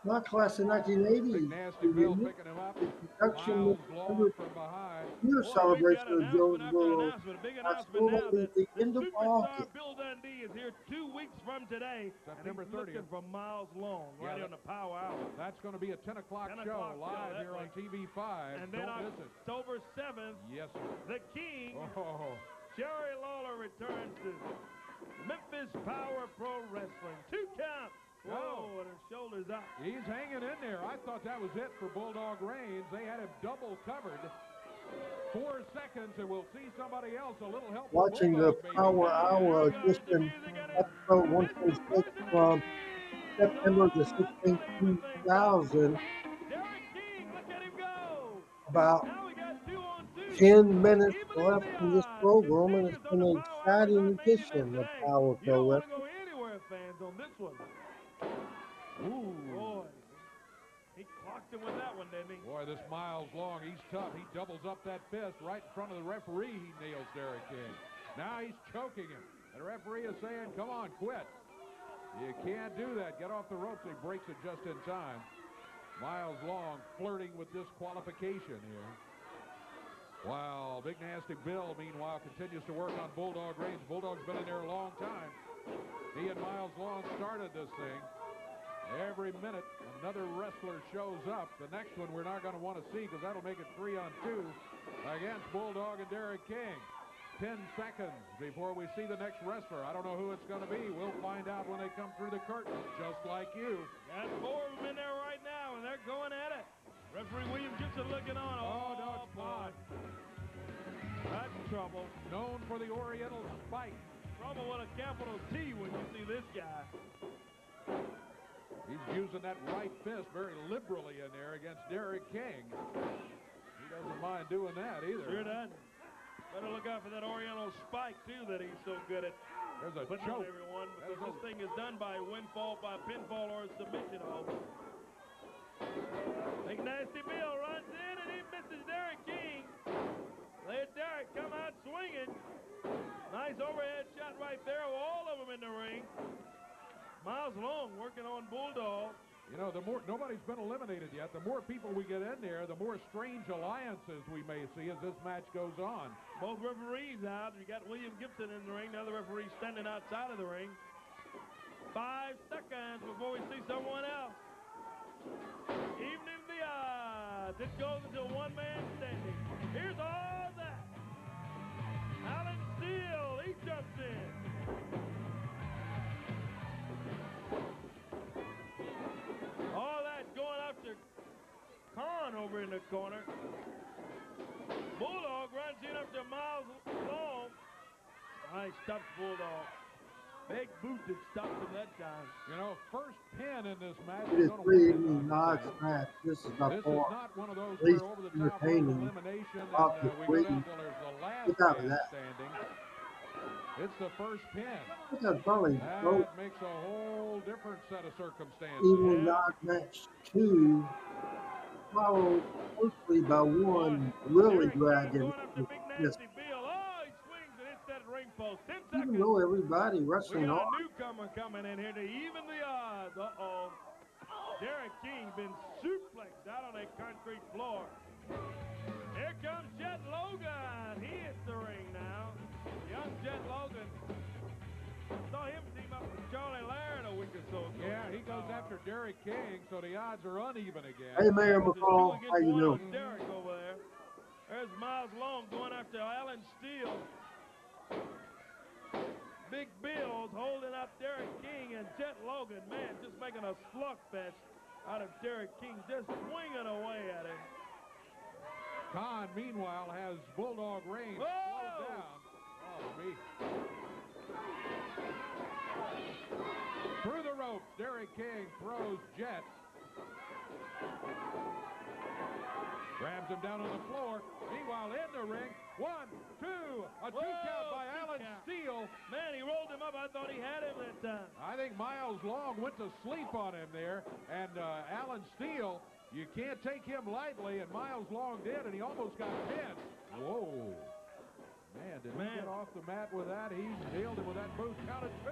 My class in 1980. Big Nasty Bill picking him up. Production Miles Long from behind. year celebration of Joe's World. A big announcement now that the end of superstar August. Bill Dundee is here 2 weeks from today. September and he's 30th. looking for Miles Long right on the Power Hour. That's going to be a 10 o'clock 10 show o'clock live show, here on TV5. And then Don't miss it. October 7th, Yes, sir. the King, Oh, Jerry Lawler, returns to Memphis Power Pro Wrestling. 2 count. Whoa, and his shoulders up. he's hanging in there. I thought that was it for Bulldog reigns. They had him double covered. 4 seconds, and we'll see somebody else. A little help. Watching the Bulldog, maybe. Power Hour edition, episode 126 from September the 16th, 2000. Derek King, look at him go. About Now we got 2 on 2. 10 minutes left in this program, and it's been an exciting edition of Power You Pro don't want Wrestling. to go anywhere, fans, on this one. Ooh. Boy, he clocked him with that one, didn't he? Boy, this Miles Long, he's tough. He doubles up that fist right in front of the referee. He nails Derek King. Now he's choking him. And the referee is saying, come on, quit. You can't do that. Get off the ropes. He breaks it just in time. Miles Long flirting with disqualification here. Wow, Big Nasty Bill, meanwhile, continues to work on Bulldog reigns. Bulldog's been in there a long time. He and Miles Long started this thing. Every minute, another wrestler shows up. The next one we're not going to want to see because that'll make it 3 on 2 against Bulldog and Derek King. 10 seconds before we see the next wrestler. I don't know who it's going to be. We'll find out when they come through the curtain, just like you. Got 4 of them in there right now, and they're going at it. Referee William Gibson looking on. Oh, no, it's boy. That's trouble. Known for the Oriental Spike. Trouble with a capital T when you see this guy. He's using that right fist very liberally in there against Derek King. He doesn't mind doing that either. Sure doesn't. Better look out for that Oriental Spike, too, that he's so good at There's a putting choke. on everyone, because this thing is done by windfall, by pinfall, or submission hold. Big Nasty Bill runs in, and he misses Derek King. Let Derek come out swinging. Nice overhead shot right there, all of them in the ring. Miles Long working on Bulldog. You know, the more nobody's been eliminated yet, the more people we get in there, the more strange alliances we may see as this match goes on. Both referees out. You got William Gibson in the ring. The other referee standing outside of the ring. 5 seconds before we see someone else. Evening the odds. It goes until one man standing. Here's all that. Alan Steele, he jumps in. All that going up to Khan over in the corner. Bulldog runs in up to Miles Long. Nice tough Bulldog. Big boot that stops him that time. You know, first pin in this match. It is pretty Knox match. This is by This is far not one of those least where over the top entertaining. elimination and Optic we go waiting. down till there's the last Look out for man that. standing. It's the first pin. I think I'd probably vote That makes a whole different set of circumstances. even Knox match 2, followed closely by one really Derek King dragging. going up to Big Just, Nasty Bill. Oh, he swings and hits that ring post. 10 even seconds. though everybody We wrestling got hard, a newcomer coming in here to even the odds. Uh-oh. Derek King been suplexed out on that concrete floor. Here comes Jet Logan. He hits the ring now. Young Jet Logan. goes after Derek King, so the odds are uneven again. Hey, Mayor There's McCall, two against how you one doing? on Derek over there. There's Miles Long going after Alan Steele. Big Bill's holding up Derek King and Jet Logan. Man, just making a slugfest out of Derek King, just swinging away at him. Khan, meanwhile, has Bulldog Reigns slowed down. Oh, me. Through the ropes, Derek King throws Jet. Grabs him down on the floor. Meanwhile, in the ring, 1, 2, a 2 count by Alan Steele. Man, he rolled him up. I thought he had him that time. I think Miles Long went to sleep on him there, and Alan Steele, you can't take him lightly, and Miles Long did, and he almost got pinned. Whoa. Man, did he get off the mat with that? He nailed him with that boot. Count of 2.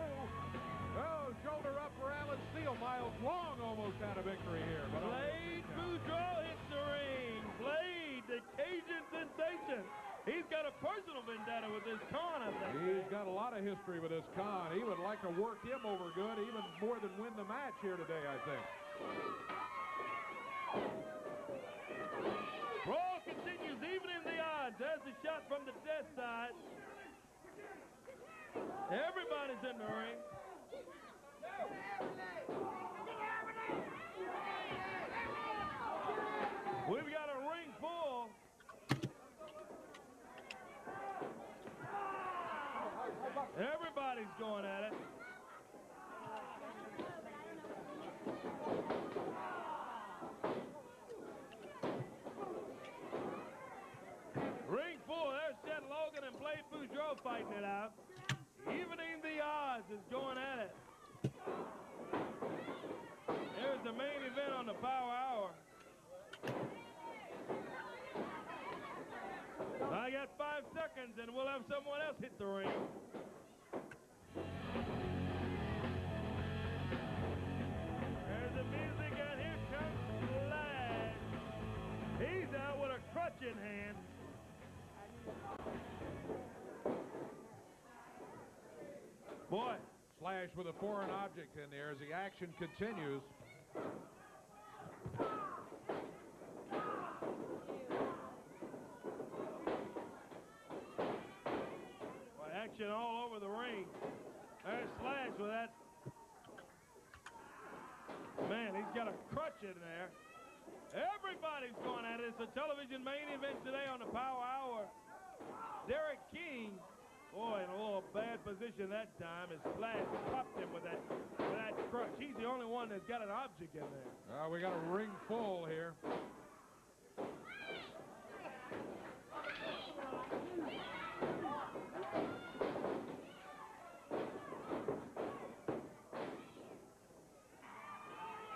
Oh, shoulder up for Alan Steele. Miles Long almost had a victory here. But Blade Boudreaux hits the ring. Blade, the Cajun sensation. He's got a personal vendetta with this Khan, I think. He's got a lot of history with this Khan. He would like to work him over good, even more than win the match here today, I think. Brawl continues, evening the odds. There's the shot from the dead side. Everybody's in the ring. We've got a ring full. Everybody's going at it. Ring full. There's Jet Logan and Blade Boudreaux fighting it out. Evening the odds is going at it. Here's the main event on the Power Hour. I got 5 seconds and we'll have someone else hit the ring. There's the music and here comes Laird. He's out with a crutch in hand. Boy. Slash with a foreign object in there as the action continues. Boy, action all over the ring. There's Slash with that. Man, he's got a crutch in there. Everybody's going at it. It's a television main event today on the Power Hour. Derek King, boy, in a little bad position that time as Slash popped him with that crutch. He's the only one that's got an object in there. We got a ring full here.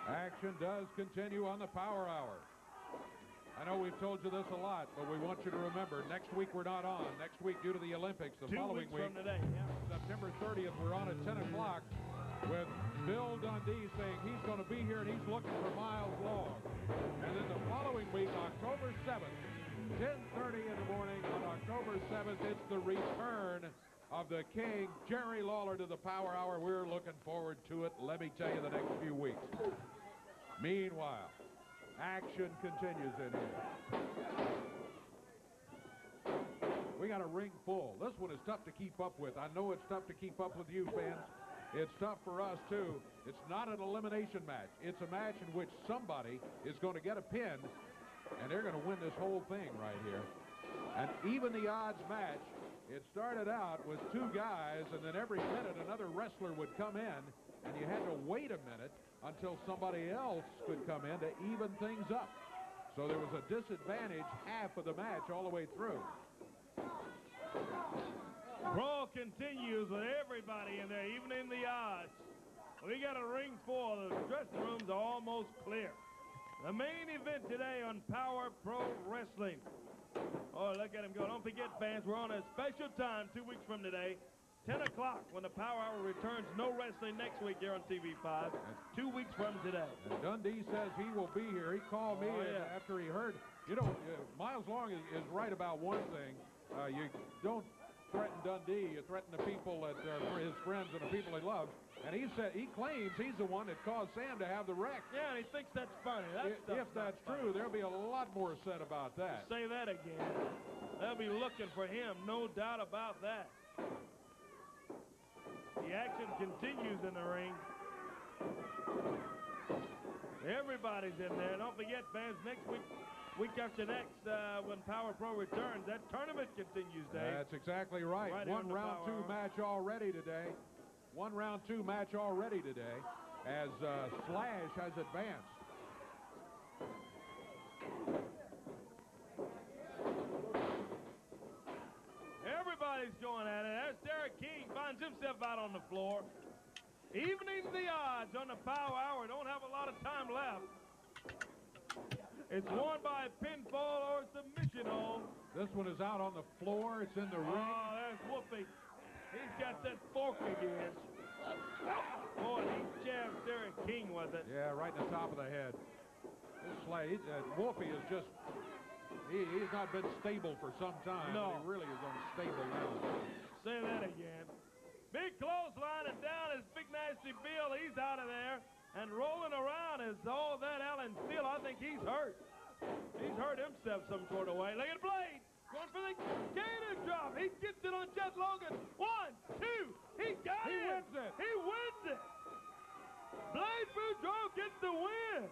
Action does continue on the Power Hour. I know we've told you this a lot, but we want you to remember, next week we're not on. Next week, due to the Olympics, the 2 following weeks week, from today, yeah. September 30th, we're on at 10 o'clock with Bill Dundee saying he's going to be here and he's looking for Miles Long. And then the following week, October 7th, 10:30 in the morning on October 7th, it's the return of the King, Jerry Lawler, to the Power Hour. We're looking forward to it, let me tell you, the next few weeks. Meanwhile, action continues in here. We got a ring full. This one is tough to keep up with. I know it's tough to keep up with you fans. It's tough for us too. It's not an elimination match. It's a match in which somebody is going to get a pin and they're going to win this whole thing right here. And even the odds match, it started out with 2 guys and then every minute another wrestler would come in and you had to wait a minute until somebody else could come in to even things up. So there was a disadvantage half of the match all the way through. Brawl continues with everybody in there, even in the odds. We got a ring full. The dressing rooms are almost clear. The main event today on Power Pro Wrestling. Oh, look at him go. Don't forget, fans, we're on a special time 2 weeks from today. 10 o'clock when the Power Hour returns. No wrestling next week here on TV5. 2 weeks from today. And Dundee says he will be here. He called me after he heard. You know, Miles Long is right about one thing. You don't threaten Dundee, you threaten the people that are his friends and the people he loves. And he claims he's the one that caused Sam to have the wreck. Yeah, and he thinks that's funny. If that's true, there'll be a lot more said about that. Say that again. They'll be looking for him, no doubt about that. The action continues in the ring. Everybody's in there. Don't forget, fans, next week after next, when Power Pro returns, that tournament continues, Dave. That's exactly right. One round two match already today. One round two match already today as Slash has advanced. Everybody's going at it. There's Derek King, finds himself out on the floor. Evening the odds on the Power Hour. Don't have a lot of time left. It's won by pinfall or submission hold. This one is out on the floor. It's in the ring. Oh, there's Whoopi. He's got that fork again. Boy, he jabs Derek King with it. Yeah, right in the top of the head. This Slade, Wolfie is just, he's not been stable for some time. No. He really is unstable now. Say that again. Big clothesline and down is Big Nasty Bill. He's out of there. And rolling around is all that Alan Steele. I think he's hurt. He's hurt himself some sort of way. Look at Blade. Going for the gator drop. He gets it on Jet Logan. 1, 2. He got it. He wins it. He wins it. Blade Boudreaux gets the win.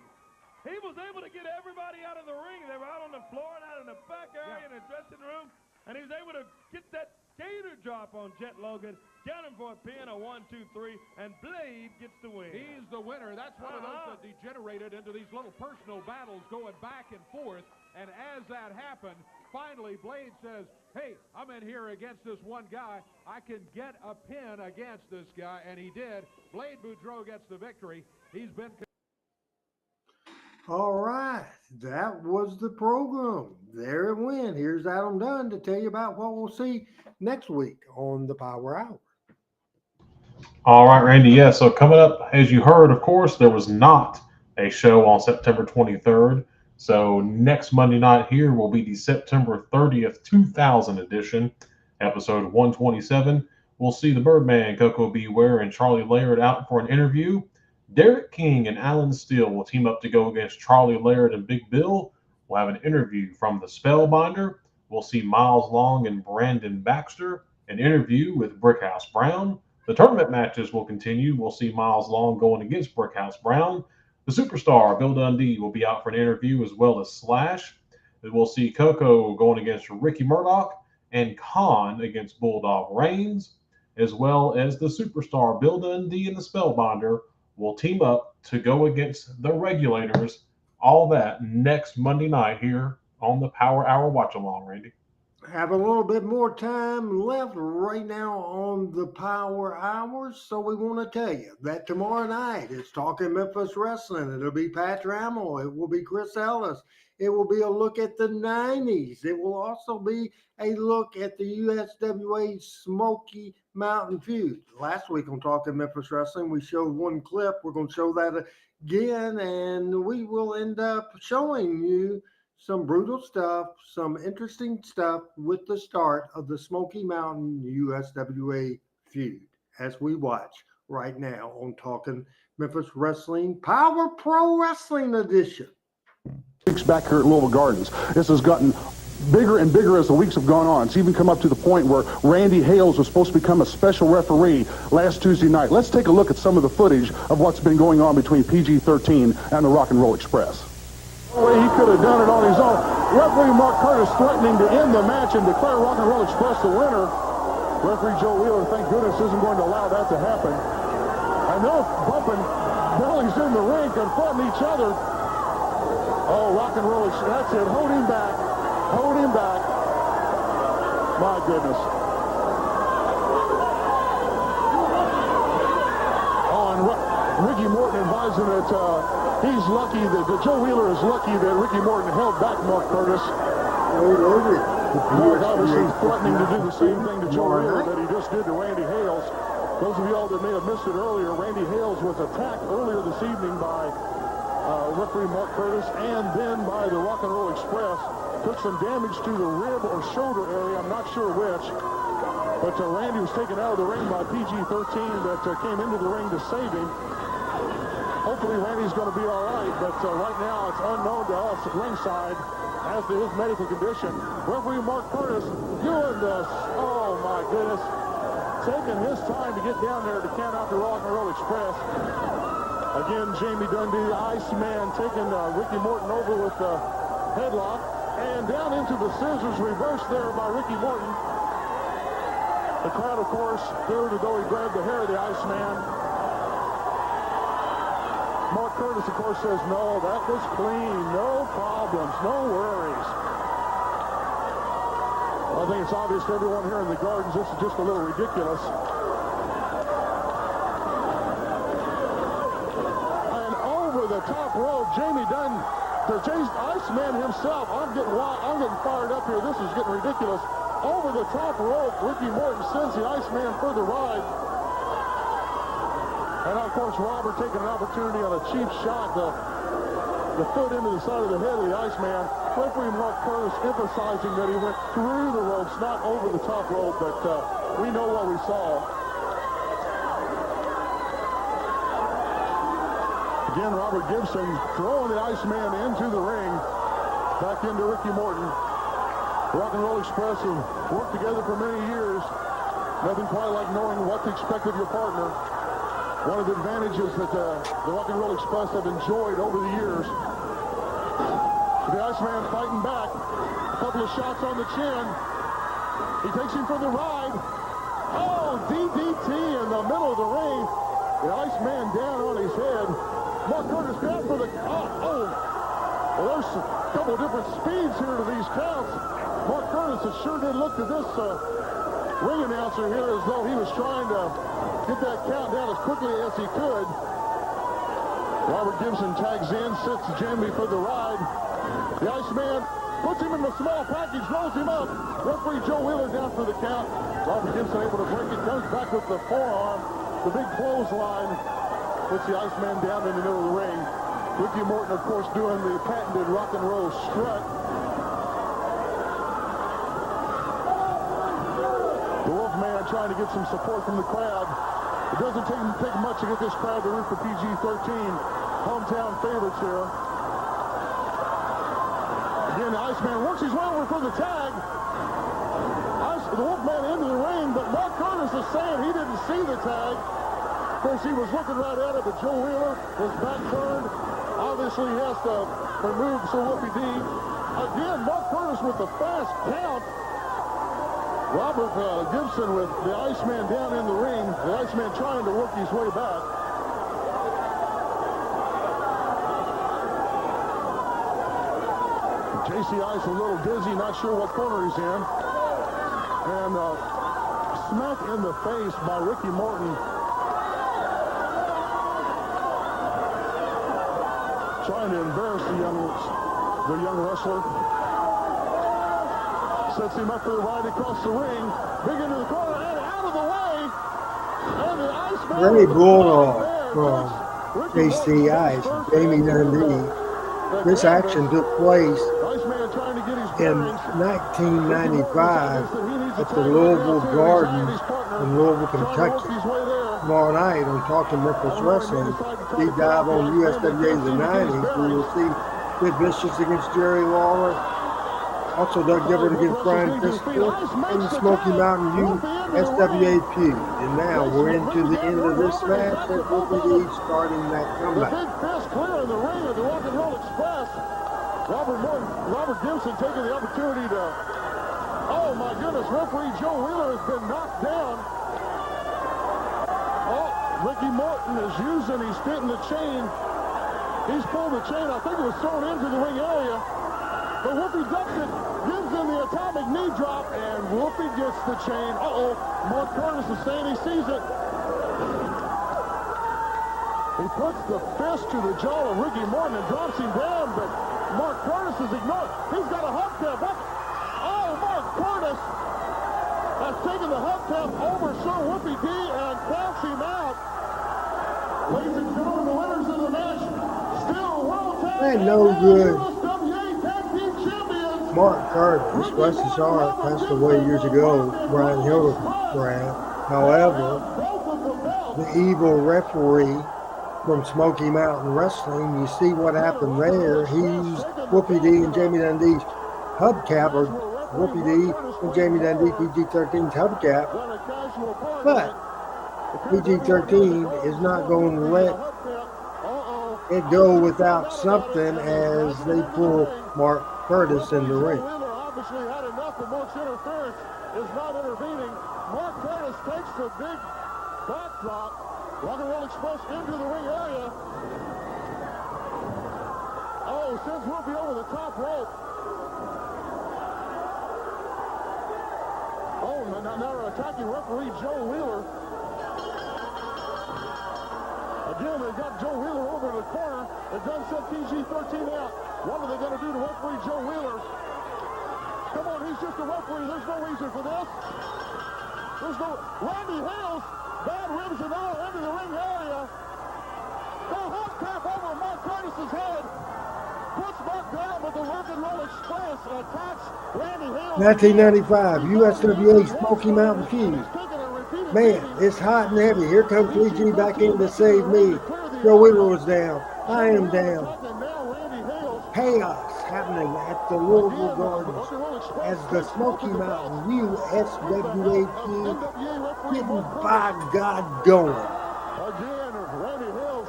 He was able to get everybody out of the ring. They were out on the floor and out in the back area in the dressing room. And he was able to get that gator drop on Jet Logan. Count him for a pin, a 1, 2, 3, and Blade gets the win. He's the winner. That's one of those that degenerated into these little personal battles going back and forth. And as that happened, finally Blade says, hey, I'm in here against this one guy. I can get a pin against this guy, and he did. Blade Boudreaux gets the victory. He's been... All right, that was the program. There it went. Here's Adam Dunn to tell you about what we'll see next week on the Power Hour. All right, Randy. Yeah, so coming up, as you heard, of course, there was not a show on September 23rd. So next Monday night here will be the September 30th, 2000 edition, episode 127. We'll see the Birdman, Koko Beware, and Charlie Laird out for an interview. Derek King and Alan Steele will team up to go against Charlie Laird and Big Bill. We'll have an interview from the Spellbinder. We'll see Miles Long and Brandon Baxter, an interview with Brickhouse Brown. The tournament matches will continue. We'll see Miles Long going against Brickhouse Brown. The superstar, Bill Dundee, will be out for an interview, as well as Slash. We'll see Koko going against Ricky Murdoch and Khan against Bulldog Reigns, as well as the superstar, Bill Dundee and the Spellbinder will team up to go against the Regulators. All that next Monday night here on the Power Hour Watch Along, Randy. Have a little bit more time left right now on the Power Hour, so we want to tell you that tomorrow night it's Talking Memphis Wrestling. It'll be Pat Trammell. It will be Chris Ellis. It will be a look at the 90s. It will also be a look at the USWA Smoky Mountain Feud. Last week on Talking Memphis Wrestling, we showed one clip. We're going to show that again, and we will end up showing you some brutal stuff, some interesting stuff with the start of the Smoky Mountain USWA feud as we watch right now on Talking Memphis Wrestling Power Pro Wrestling Edition. Weeks back here at Louisville Gardens. This has gotten bigger and bigger as the weeks have gone on. It's even come up to the point where Randy Hales was supposed to become a special referee last Tuesday night. Let's take a look at some of the footage of what's been going on between PG-13 and the Rock and Roll Express. He could have done it on his own. Referee Mark Curtis threatening to end the match and declare Rock and Roll Express the winner. Referee Joe Wheeler, thank goodness, isn't going to allow that to happen. And they're bumping bellies in the ring, confronting each other. Oh, Rock and Roll Express, that's it. Hold him back. Hold him back. My goodness. Oh, and Ricky Morton advising that he's lucky that Joe Wheeler is lucky that Ricky Morton held back Mark Curtis. Mark obviously threatening to do the same thing to Joe Wheeler that he just did to Randy Hales. Those of y'all that may have missed it earlier, Randy Hales was attacked earlier this evening by referee Mark Curtis and then by the Rock and Roll Express. Took some damage to the rib or shoulder area, I'm not sure which. But Randy was taken out of the ring by PG-13 that came into the ring to save him. Hopefully Randy's going to be all right, but right now it's unknown to us at ringside as to his medical condition. Referee Mark Curtis doing this. Oh my goodness. Taking his time to get down there to count out the Rock and Roll Express. Again, Jamie Dundee, the Iceman, taking Ricky Morton over with the headlock. And down into the scissors, reversed there by Ricky Morton. The crowd, of course, booed as though he grabbed the hair of the Iceman. Mark Curtis, of course, says, no, that was clean. No problems, no worries. I think it's obvious to everyone here in the Gardens, this is just a little ridiculous. And over the top rope, Jamie Dunn, the Iceman himself, I'm getting fired up here. This is getting ridiculous. Over the top rope, Ricky Morton sends the Iceman for the ride. And of course, Robert taking an opportunity on a cheap shot, the foot into the side of the head of the Iceman. Referee Mark Curtis emphasizing that he went through the ropes, not over the top rope, but we know what we saw. Again, Robert Gibson throwing the Iceman into the ring, back into Ricky Morton. Rock and Roll Express have worked together for many years. Nothing quite like knowing what to expect of your partner. One of the advantages that the Rock and Roll Express have enjoyed over the years. The Iceman fighting back. A couple of shots on the chin. He takes him for the ride. Oh, DDT in the middle of the ring. The Iceman down on his head. Mark Curtis down for the... Well, there's a couple of different speeds here to these counts. Mark Curtis sure did look to this ring announcer here as though he was trying to get that count down as quickly as he could. Robert Gibson tags in, sits Jamie for the ride. The Iceman puts him in the small package, rolls him up. Referee Joe Wheeler down for the count. Robert Gibson able to break it, comes back with the forearm. The big clothesline puts the Iceman down in the middle of the ring. Ricky Morton, of course, doing the patented rock and roll strut. The Wolfman trying to get some support from the crowd. It doesn't take much to get this crowd to root for PG-13. Hometown favorites here. Again, the Iceman works his way over for the tag. The Wolfman into the ring, but Mark Curtis is saying he didn't see the tag. Of course, he was looking right at it, but Joe Wheeler, his back turned. Obviously, he has to remove Sir Whoopi D. Again, Mark Curtis with the fast count. Robert Gibson with the Iceman down in the ring. The Iceman trying to work his way back. JC Ice a little dizzy, not sure what corner he's in. And smack in the face by Ricky Morton. Trying to embarrass the young wrestler. Sets him up for the ride across the ring. Big into the corner and out of the way. And the Iceman. Randy Bulldog from JC Ice, Jamie Dundee. This action took place in 1995 at the Louisville Gardens in Louisville, Kentucky. Tomorrow night on Talking Memphis Wrestling, deep dive on USWA in the 90s. We will see Sid Vicious against Jerry Lawler. Also Doug Gibbard against Brian Fisker and the Smoky Mountain USWA feud. And now we're into the end of this match and OPD starting that comeback. The big fist clear in the ring of the Rock and Roll Express. Robert Gibson taking the opportunity to, oh my goodness, referee Joe Wheeler has been knocked down. Oh, Ricky Morton is he's fitting the chain. He's pulled the chain. I think it was thrown into the ring area. But Whoopi ducks it, gives him the atomic knee drop, and Whoopi gets the chain. Uh-oh, Mark Curtis is saying he sees it. He puts the fist to the jaw of Ricky Morton and drops him down, but Mark Curtis is ignored. He's got a hubcap. Oh, Mark Curtis has taken the hubcap over Sir Whoopi D and counts him out. Ladies and gentlemen, the winners of the match, still World Tag Ain't no good. USWA Tag Team Champions, Mark Curtis, bless his heart, passed away years ago, Brian Hildebrand. However, the evil referee from Smoky Mountain Wrestling, you see what happened there. He used Whoopi D and Jamie Dundee's hubcap, or Whoopi D and Jamie Dundee PG-13's hubcap, but PG-13 is not going to let it go without something as they pull Mark Curtis in the ring. Obviously had enough, but Mark's interference is not intervening. Mark Curtis takes the big backdrop. Rock and Roll Express into the ring area. Oh, sends Whoopi over the top rope. Oh, now they're attacking referee Joe Wheeler. Again, they've got Joe Wheeler over in the corner. They've done set PG-13 out. What are they going to do to referee Joe Wheeler? Come on, he's just a referee. There's no reason for this. There's no... Randy Hales, bad ribs and all into the ring area. The hubcap over Mark Curtis's head. Puts Mark down, but the Rock and Roll Express attacks Randy Hales. 1995, USWA Smoky Mountain Feud. Man, it's hot and heavy. Here comes 3G back in to save me. Joe Wheeler was down. I am down. Chaos happening at the Louisville Gardens as the Smoky Mountain USWA Feud getting by God going. Again, Randy Hales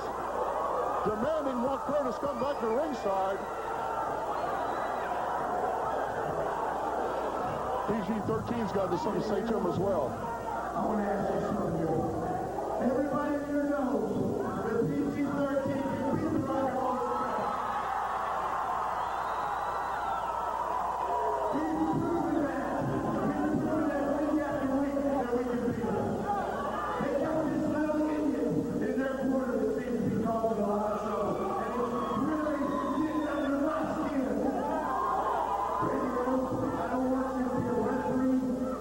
demanding Mark Curtis come back to ringside. PG-13's got something to say to him as well. I want to ask you something here. Everybody here knows that PG-13 can beat the Rock and Roll Express. He's proven that. He's proven that week after week that we can beat them. They got this little Indian in their corner that seems to be causing a lot of trouble. And it's really getting under my skin. Randy Rose, I don't want you to be a referee.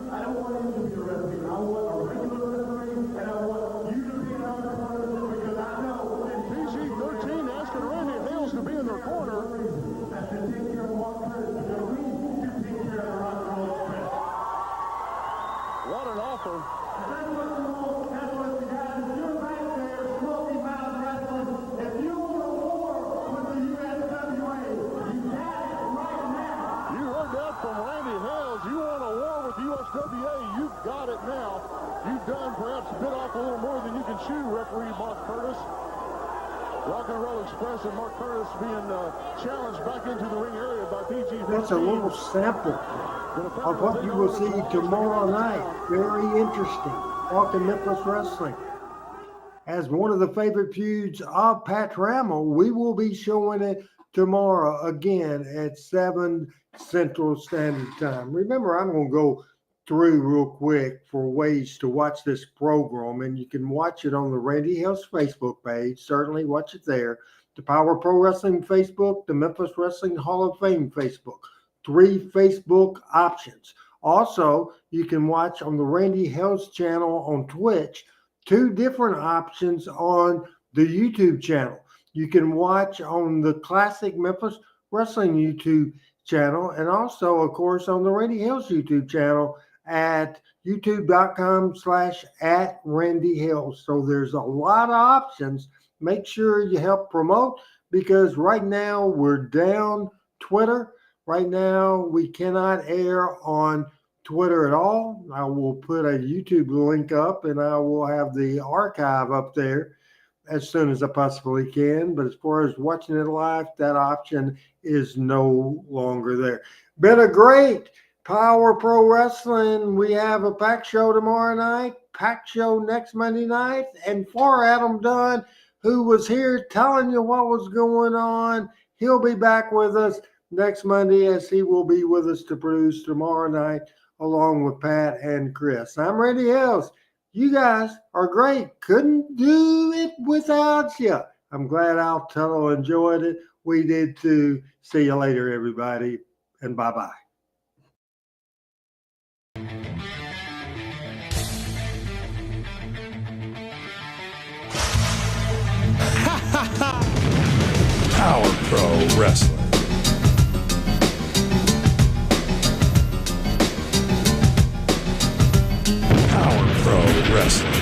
I don't want him to be a referee. I want a regular referee, and I want you to be in our corner because I know that PG-13 asking Randy Hales to be in their corner. That's to take care of Mark Curtis, because we need to take care of the Rock and Roll Express. What an offer. That's what the guys, if you're right there, Smoky Mountain Wrestling, if you want a war with the USWA, you got it right now. You heard that from Randy Hales. You want a war with the USWA, you've got it now. You've done perhaps bit off a little more than you can chew, referee Mark Curtis. Rock and Roll Express and Mark Curtis being challenged back into the ring area by PG-13. That's a little sample of what you will see tomorrow night. Very interesting. Talking Memphis Wrestling. As one of the favorite feuds of Pat Trammell, we will be showing it tomorrow again at 7 Central Standard Time. Remember, I'm going to go through real quick for ways to watch this program, and you can watch it on the Randy Hales Facebook page. Certainly watch it there. The Power Pro Wrestling Facebook, the Memphis Wrestling Hall of Fame Facebook. 3 Facebook options. Also, you can watch on the Randy Hales channel on Twitch, 2 different options on the YouTube channel. You can watch on the Classic Memphis Wrestling YouTube channel, and also, of course, on the Randy Hales YouTube channel at youtube.com/@RandyHales. So there's a lot of options. Make sure you help promote, because right now we're down Twitter. Right now we cannot air on Twitter at all. I will put a YouTube link up, and I will have the archive up there as soon as I possibly can. But as far as watching it live, that option is no longer there. Been a great Power Pro Wrestling. We have a pack show tomorrow night, pack show next Monday night, and for Adam Dunn, who was here telling you what was going on, he'll be back with us next Monday, as he will be with us to produce tomorrow night along with Pat and Chris. I'm Randy Hales. You guys are great. Couldn't do it without you. I'm glad Altelo enjoyed it. We did too. See you later, everybody, and bye-bye. Power Pro Wrestling. Wrestling.